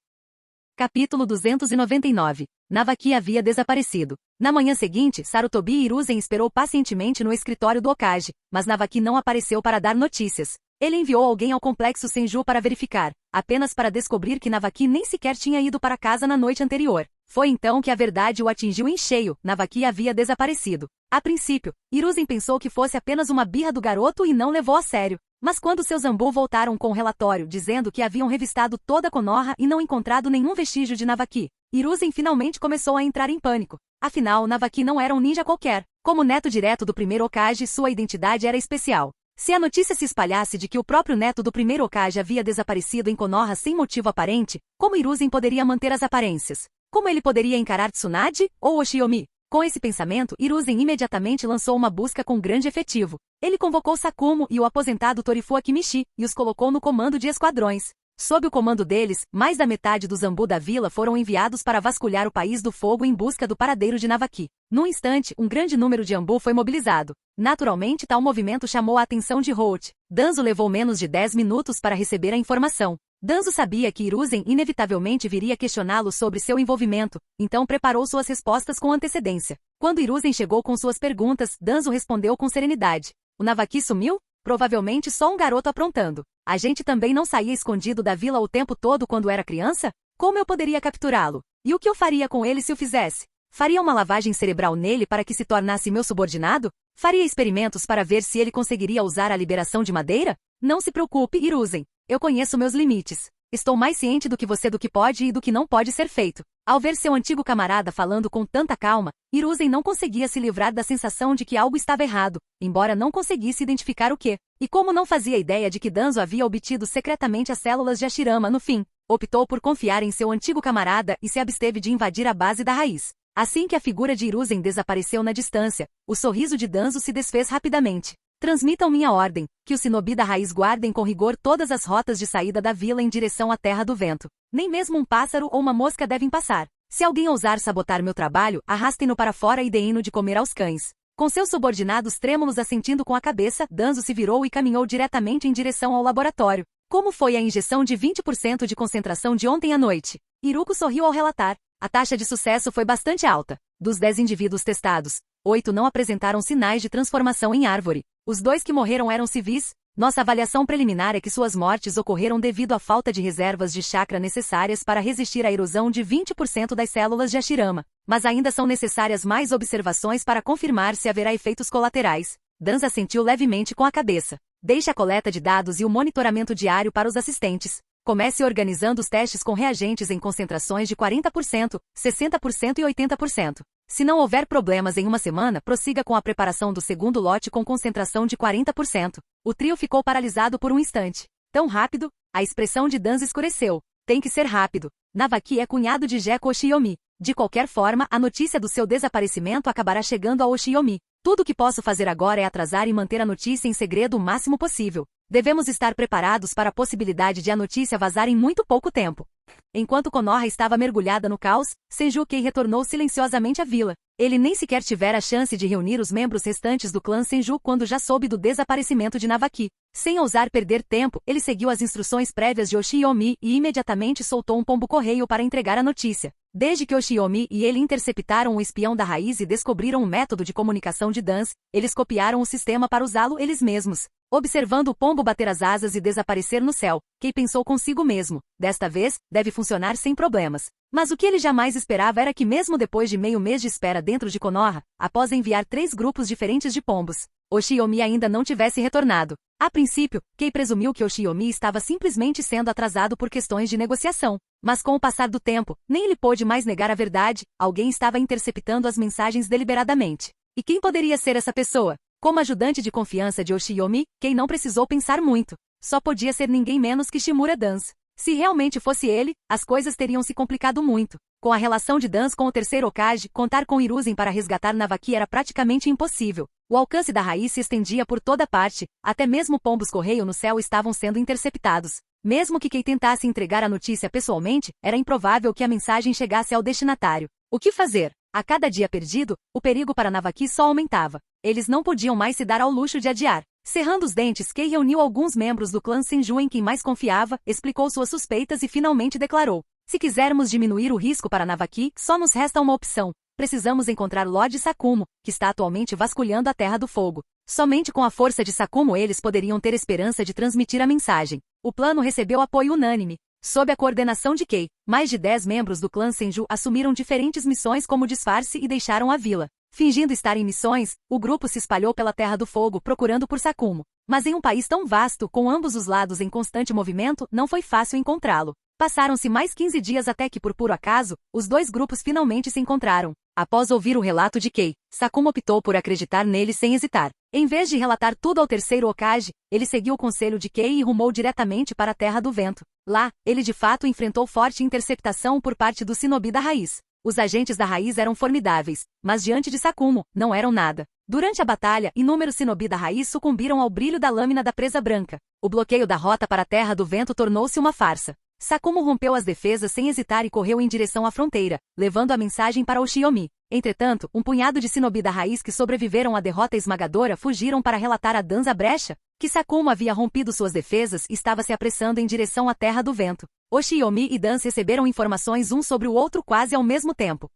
Capítulo 299. Navaki havia desaparecido. Na manhã seguinte, Sarutobi Hiruzen esperou pacientemente no escritório do Hokage, mas Navaki não apareceu para dar notícias. Ele enviou alguém ao complexo Senju para verificar, apenas para descobrir que Navaki nem sequer tinha ido para casa na noite anterior. Foi então que a verdade o atingiu em cheio, Navaki havia desaparecido. A princípio, Hiruzen pensou que fosse apenas uma birra do garoto e não levou a sério. Mas quando seus Zanbu voltaram com o relatório dizendo que haviam revistado toda Konoha e não encontrado nenhum vestígio de Navaki, Hiruzen finalmente começou a entrar em pânico. Afinal, Navaki não era um ninja qualquer. Como neto direto do primeiro Hokage, sua identidade era especial. Se a notícia se espalhasse de que o próprio neto do primeiro Hokage havia desaparecido em Konoha sem motivo aparente, como Hiruzen poderia manter as aparências? Como ele poderia encarar Tsunade ou Oshiomi? Com esse pensamento, Hiruzen imediatamente lançou uma busca com grande efetivo. Ele convocou Sakumo e o aposentado Torifu Akimichi, e os colocou no comando de esquadrões. Sob o comando deles, mais da metade dos Zambu da vila foram enviados para vasculhar o País do Fogo em busca do paradeiro de Navaki. Num instante, um grande número de Ambu foi mobilizado. Naturalmente, tal movimento chamou a atenção de Holt. Danzo levou menos de 10 minutos para receber a informação. Danzo sabia que Hiruzen inevitavelmente viria questioná-lo sobre seu envolvimento, então preparou suas respostas com antecedência. Quando Hiruzen chegou com suas perguntas, Danzo respondeu com serenidade. O Navaki sumiu? Provavelmente só um garoto aprontando. A gente também não saía escondido da vila o tempo todo quando era criança? Como eu poderia capturá-lo? E o que eu faria com ele se o fizesse? Faria uma lavagem cerebral nele para que se tornasse meu subordinado? Faria experimentos para ver se ele conseguiria usar a liberação de madeira? Não se preocupe, Hiruzen. Eu conheço meus limites. Estou mais ciente do que você do que pode e do que não pode ser feito. Ao ver seu antigo camarada falando com tanta calma, Hiruzen não conseguia se livrar da sensação de que algo estava errado, embora não conseguisse identificar o que. E como não fazia ideia de que Danzo havia obtido secretamente as células de Hashirama no fim, optou por confiar em seu antigo camarada e se absteve de invadir a base da raiz. Assim que a figura de Hiruzen desapareceu na distância, o sorriso de Danzo se desfez rapidamente. Transmitam minha ordem, que os Shinobi da raiz guardem com rigor todas as rotas de saída da vila em direção à Terra do Vento. Nem mesmo um pássaro ou uma mosca devem passar. Se alguém ousar sabotar meu trabalho, arrastem-no para fora e deem-no de comer aos cães. Com seus subordinados trêmulos assentindo com a cabeça, Danzo se virou e caminhou diretamente em direção ao laboratório. Como foi a injeção de 20% de concentração de ontem à noite? Iruko sorriu ao relatar. A taxa de sucesso foi bastante alta. Dos 10 indivíduos testados, 8 não apresentaram sinais de transformação em árvore. Os 2 que morreram eram civis. Nossa avaliação preliminar é que suas mortes ocorreram devido à falta de reservas de chakra necessárias para resistir à erosão de 20% das células de Hashirama. Mas ainda são necessárias mais observações para confirmar se haverá efeitos colaterais. Danzo assentiu levemente com a cabeça. Deixe a coleta de dados e o monitoramento diário para os assistentes. Comece organizando os testes com reagentes em concentrações de 40%, 60% e 80%. Se não houver problemas em uma semana, prossiga com a preparação do segundo lote com concentração de 40%. O trio ficou paralisado por um instante. Tão rápido? A expressão de Danzo escureceu. Tem que ser rápido. Navaki é cunhado de Jeko Oshiyomi. De qualquer forma, a notícia do seu desaparecimento acabará chegando a Oshiyomi. Tudo o que posso fazer agora é atrasar e manter a notícia em segredo o máximo possível. Devemos estar preparados para a possibilidade de a notícia vazar em muito pouco tempo. Enquanto Konoha estava mergulhada no caos, Senju Kei retornou silenciosamente à vila. Ele nem sequer tivera a chance de reunir os membros restantes do clã Senju quando já soube do desaparecimento de Navaki. Sem ousar perder tempo, ele seguiu as instruções prévias de Oshiyomi e imediatamente soltou um pombo-correio para entregar a notícia. Desde que Oshiyomi e ele interceptaram o espião da raiz e descobriram o método de comunicação de Danzo, eles copiaram o sistema para usá-lo eles mesmos. Observando o pombo bater as asas e desaparecer no céu, Kei pensou consigo mesmo. Desta vez, deve funcionar sem problemas. Mas o que ele jamais esperava era que mesmo depois de meio mês de espera dentro de Konoha, após enviar 3 grupos diferentes de pombos, Oshiyomi ainda não tivesse retornado. A princípio, Kei presumiu que Oshiyomi estava simplesmente sendo atrasado por questões de negociação. Mas com o passar do tempo, nem ele pôde mais negar a verdade, alguém estava interceptando as mensagens deliberadamente. E quem poderia ser essa pessoa? Como ajudante de confiança de Oshiyomi, Kei não precisou pensar muito. Só podia ser ninguém menos que Shimura Danzo. Se realmente fosse ele, as coisas teriam se complicado muito. Com a relação de Danzo com o terceiro Hokage, contar com Hiruzen para resgatar Navaki era praticamente impossível. O alcance da raiz se estendia por toda parte, até mesmo pombos-correio no céu estavam sendo interceptados. Mesmo que Kei tentasse entregar a notícia pessoalmente, era improvável que a mensagem chegasse ao destinatário. O que fazer? A cada dia perdido, o perigo para Navaki só aumentava. Eles não podiam mais se dar ao luxo de adiar. Cerrando os dentes, Kei reuniu alguns membros do clã Senju em quem mais confiava, explicou suas suspeitas e finalmente declarou: se quisermos diminuir o risco para Navaki, só nos resta uma opção. Precisamos encontrar Lord Sakumo, que está atualmente vasculhando a Terra do Fogo. Somente com a força de Sakumo eles poderiam ter esperança de transmitir a mensagem. O plano recebeu apoio unânime. Sob a coordenação de Kei, mais de 10 membros do clã Senju assumiram diferentes missões como disfarce e deixaram a vila. Fingindo estar em missões, o grupo se espalhou pela Terra do Fogo procurando por Sakumo. Mas em um país tão vasto, com ambos os lados em constante movimento, não foi fácil encontrá-lo. Passaram-se mais 15 dias até que, por puro acaso, os 2 grupos finalmente se encontraram. Após ouvir o relato de Kei, Sakumo optou por acreditar nele sem hesitar. Em vez de relatar tudo ao terceiro Hokage, ele seguiu o conselho de Kei e rumou diretamente para a Terra do Vento. Lá, ele de fato enfrentou forte interceptação por parte do Shinobi da raiz. Os agentes da raiz eram formidáveis, mas diante de Sakumo, não eram nada. Durante a batalha, inúmeros shinobi da raiz sucumbiram ao brilho da lâmina da presa branca. O bloqueio da rota para a Terra do Vento tornou-se uma farsa. Sakumo rompeu as defesas sem hesitar e correu em direção à fronteira, levando a mensagem para Oshiomi. Entretanto, um punhado de shinobi da raiz que sobreviveram à derrota esmagadora fugiram para relatar a Danza brecha, que Sakumo havia rompido suas defesas e estava se apressando em direção à Terra do Vento. Oshiomi e Danza receberam informações um sobre o outro quase ao mesmo tempo.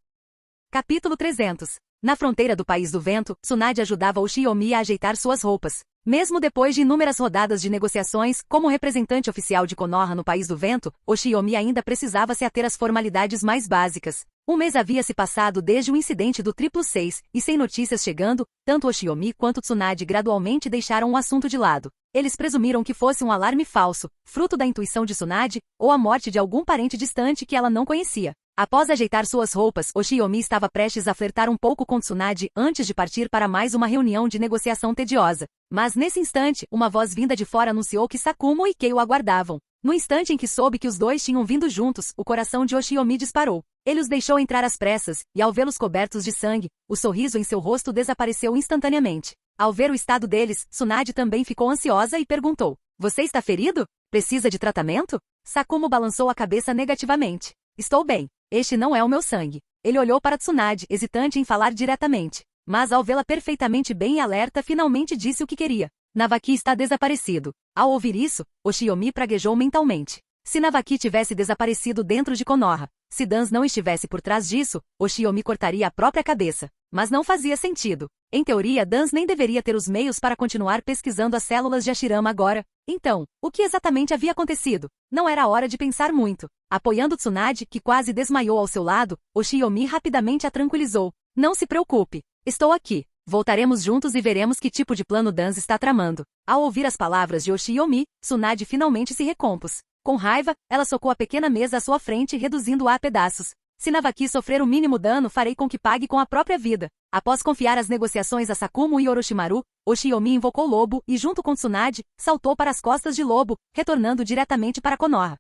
Capítulo 300. Na fronteira do País do Vento, Tsunade ajudava Oshiomi a ajeitar suas roupas. Mesmo depois de inúmeras rodadas de negociações, como representante oficial de Konoha no País do Vento, Oshiomi ainda precisava se ater às formalidades mais básicas. Um mês havia se passado desde o incidente do Triplo 6, e sem notícias chegando, tanto Oshiomi quanto Tsunade gradualmente deixaram o assunto de lado. Eles presumiram que fosse um alarme falso, fruto da intuição de Tsunade, ou a morte de algum parente distante que ela não conhecia. Após ajeitar suas roupas, Oshiomi estava prestes a flertar um pouco com Tsunade antes de partir para mais uma reunião de negociação tediosa. Mas nesse instante, uma voz vinda de fora anunciou que Sakumo e Kei o aguardavam. No instante em que soube que os dois tinham vindo juntos, o coração de Oshiomi disparou. Ele os deixou entrar às pressas, e ao vê-los cobertos de sangue, o sorriso em seu rosto desapareceu instantaneamente. Ao ver o estado deles, Tsunade também ficou ansiosa e perguntou: "Você está ferido? Precisa de tratamento?" Sakumo balançou a cabeça negativamente. "Estou bem. Este não é o meu sangue." Ele olhou para Tsunade, hesitante em falar diretamente. Mas ao vê-la perfeitamente bem e alerta, finalmente disse o que queria. "Navaki está desaparecido." Ao ouvir isso, Oshiomi praguejou mentalmente. Se Navaki tivesse desaparecido dentro de Konoha, se Danz não estivesse por trás disso, Oshiomi cortaria a própria cabeça. Mas não fazia sentido. Em teoria, Danz nem deveria ter os meios para continuar pesquisando as células de Hashirama agora. Então, o que exatamente havia acontecido? Não era hora de pensar muito. Apoiando Tsunade, que quase desmaiou ao seu lado, Oshiomi rapidamente a tranquilizou. "Não se preocupe. Estou aqui. Voltaremos juntos e veremos que tipo de plano Danz está tramando." Ao ouvir as palavras de Oshiomi, Tsunade finalmente se recompôs. Com raiva, ela socou a pequena mesa à sua frente, reduzindo-a a pedaços. "Se Navaki sofrer o mínimo dano, farei com que pague com a própria vida." Após confiar as negociações a Sakumo e Orochimaru, Oshiomi invocou Lobo e, junto com Tsunade, saltou para as costas de Lobo, retornando diretamente para Konoha.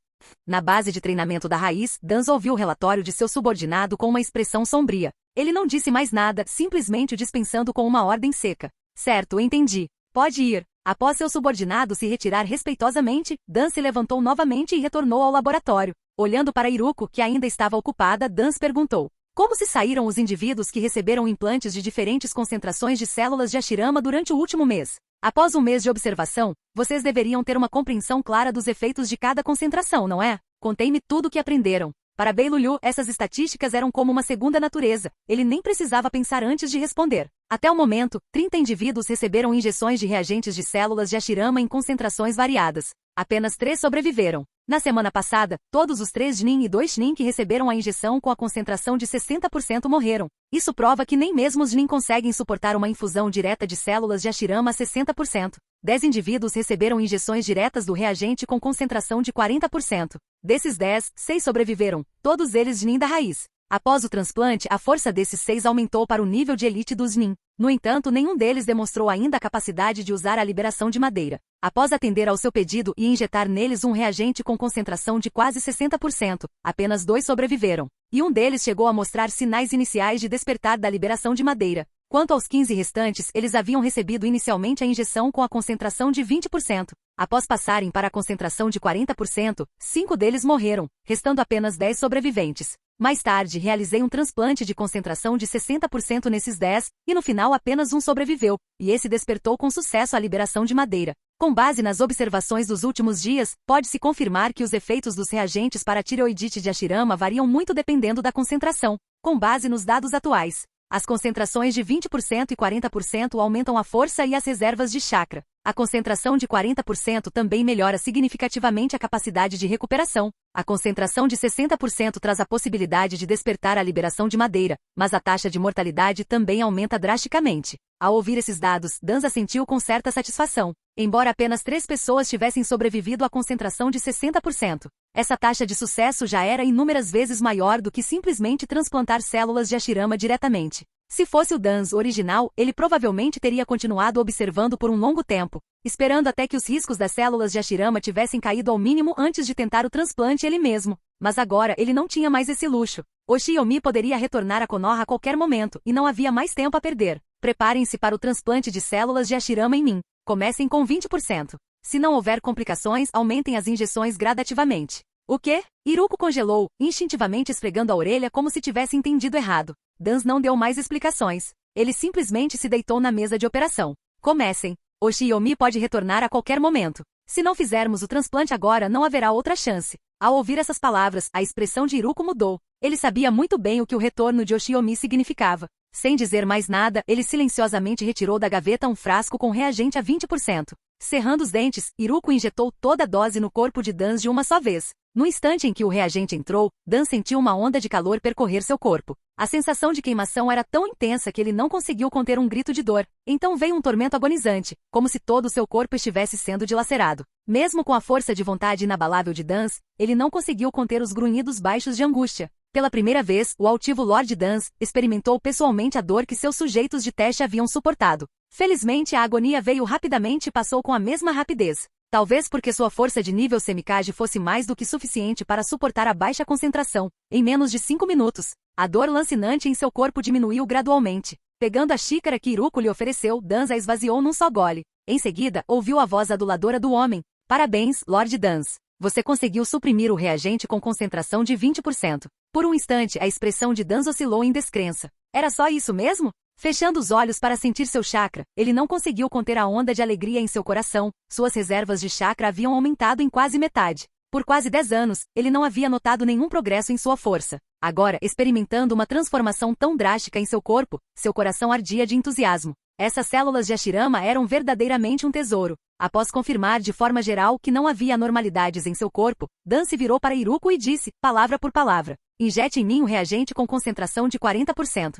Na base de treinamento da raiz, Danz ouviu o relatório de seu subordinado com uma expressão sombria. Ele não disse mais nada, simplesmente o dispensando com uma ordem seca. "Certo, entendi. Pode ir." Após seu subordinado se retirar respeitosamente, Danz se levantou novamente e retornou ao laboratório. Olhando para Iruko, que ainda estava ocupada, Danz perguntou: "Como se saíram os indivíduos que receberam implantes de diferentes concentrações de células de Hashirama durante o último mês? Após um mês de observação, vocês deveriam ter uma compreensão clara dos efeitos de cada concentração, não é? Contei-me tudo o que aprenderam." Para Beilulhu, essas estatísticas eram como uma segunda natureza. Ele nem precisava pensar antes de responder. Até o momento, 30 indivíduos receberam injeções de reagentes de células de Hashirama em concentrações variadas. Apenas 3 sobreviveram. Na semana passada, todos os 3 Jnin e 2 Shnin que receberam a injeção com a concentração de 60% morreram. Isso prova que nem mesmo os Jnin conseguem suportar uma infusão direta de células de Hashirama a 60%. 10 indivíduos receberam injeções diretas do reagente com concentração de 40%. Desses 10, 6 sobreviveram, todos eles Jnin da raiz. Após o transplante, a força desses 6 aumentou para o nível de elite dos Jnin. No entanto, nenhum deles demonstrou ainda a capacidade de usar a liberação de madeira. Após atender ao seu pedido e injetar neles um reagente com concentração de quase 60%, apenas 2 sobreviveram. E um deles chegou a mostrar sinais iniciais de despertar da liberação de madeira. Quanto aos 15 restantes, eles haviam recebido inicialmente a injeção com a concentração de 20%. Após passarem para a concentração de 40%, 5 deles morreram, restando apenas 10 sobreviventes. Mais tarde, realizei um transplante de concentração de 60% nesses 10, e no final apenas um sobreviveu, e esse despertou com sucesso a liberação de madeira. Com base nas observações dos últimos dias, pode-se confirmar que os efeitos dos reagentes para a tireoidite de Hashirama variam muito dependendo da concentração, com base nos dados atuais. As concentrações de 20% e 40% aumentam a força e as reservas de chakra. A concentração de 40% também melhora significativamente a capacidade de recuperação. A concentração de 60% traz a possibilidade de despertar a liberação de madeira, mas a taxa de mortalidade também aumenta drasticamente. Ao ouvir esses dados, Danza sentiu com certa satisfação. Embora apenas 3 pessoas tivessem sobrevivido à concentração de 60%, essa taxa de sucesso já era inúmeras vezes maior do que simplesmente transplantar células de Hashirama diretamente. Se fosse o Danz original, ele provavelmente teria continuado observando por um longo tempo, esperando até que os riscos das células de Hashirama tivessem caído ao mínimo antes de tentar o transplante ele mesmo. Mas agora ele não tinha mais esse luxo. Oshiomi poderia retornar a Konoha a qualquer momento e não havia mais tempo a perder. Preparem-se para o transplante de células de Hashirama em mim. Comecem com 20%. Se não houver complicações, aumentem as injeções gradativamente. O quê? Iruko congelou, instintivamente esfregando a orelha como se tivesse entendido errado. Dans não deu mais explicações. Ele simplesmente se deitou na mesa de operação. Comecem. Oshiomi pode retornar a qualquer momento. Se não fizermos o transplante agora, não haverá outra chance. Ao ouvir essas palavras, a expressão de Iruko mudou. Ele sabia muito bem o que o retorno de Oshiomi significava. Sem dizer mais nada, ele silenciosamente retirou da gaveta um frasco com reagente a 20%. Cerrando os dentes, Iruko injetou toda a dose no corpo de Dan de uma só vez. No instante em que o reagente entrou, Dan sentiu uma onda de calor percorrer seu corpo. A sensação de queimação era tão intensa que ele não conseguiu conter um grito de dor. Então veio um tormento agonizante, como se todo o seu corpo estivesse sendo dilacerado. Mesmo com a força de vontade inabalável de Dan, ele não conseguiu conter os grunhidos baixos de angústia. Pela primeira vez, o altivo Lord Dan experimentou pessoalmente a dor que seus sujeitos de teste haviam suportado. Felizmente a agonia veio rapidamente e passou com a mesma rapidez. Talvez porque sua força de nível Semikage fosse mais do que suficiente para suportar a baixa concentração. Em menos de 5 minutos, a dor lancinante em seu corpo diminuiu gradualmente. Pegando a xícara que Iruko lhe ofereceu, Dan a esvaziou num só gole. Em seguida, ouviu a voz aduladora do homem. Parabéns, Lord Dan. Você conseguiu suprimir o reagente com concentração de 20%. Por um instante, a expressão de Dan oscilou em descrença. Era só isso mesmo? Fechando os olhos para sentir seu chakra, ele não conseguiu conter a onda de alegria em seu coração. Suas reservas de chakra haviam aumentado em quase metade. Por quase 10 anos, ele não havia notado nenhum progresso em sua força. Agora, experimentando uma transformação tão drástica em seu corpo, seu coração ardia de entusiasmo. Essas células de Hashirama eram verdadeiramente um tesouro. Após confirmar de forma geral que não havia anormalidades em seu corpo, Dan se virou para Iruko e disse, palavra por palavra, injete em mim um reagente com concentração de 40%.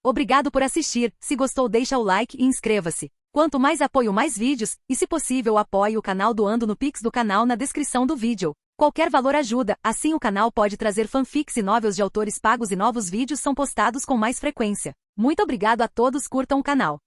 Obrigado por assistir, se gostou deixa o like e inscreva-se. Quanto mais apoio mais vídeos, e se possível apoie o canal doando no Pix do canal na descrição do vídeo. Qualquer valor ajuda, assim o canal pode trazer fanfics e novels de autores pagos e novos vídeos são postados com mais frequência. Muito obrigado a todos, curtam o canal.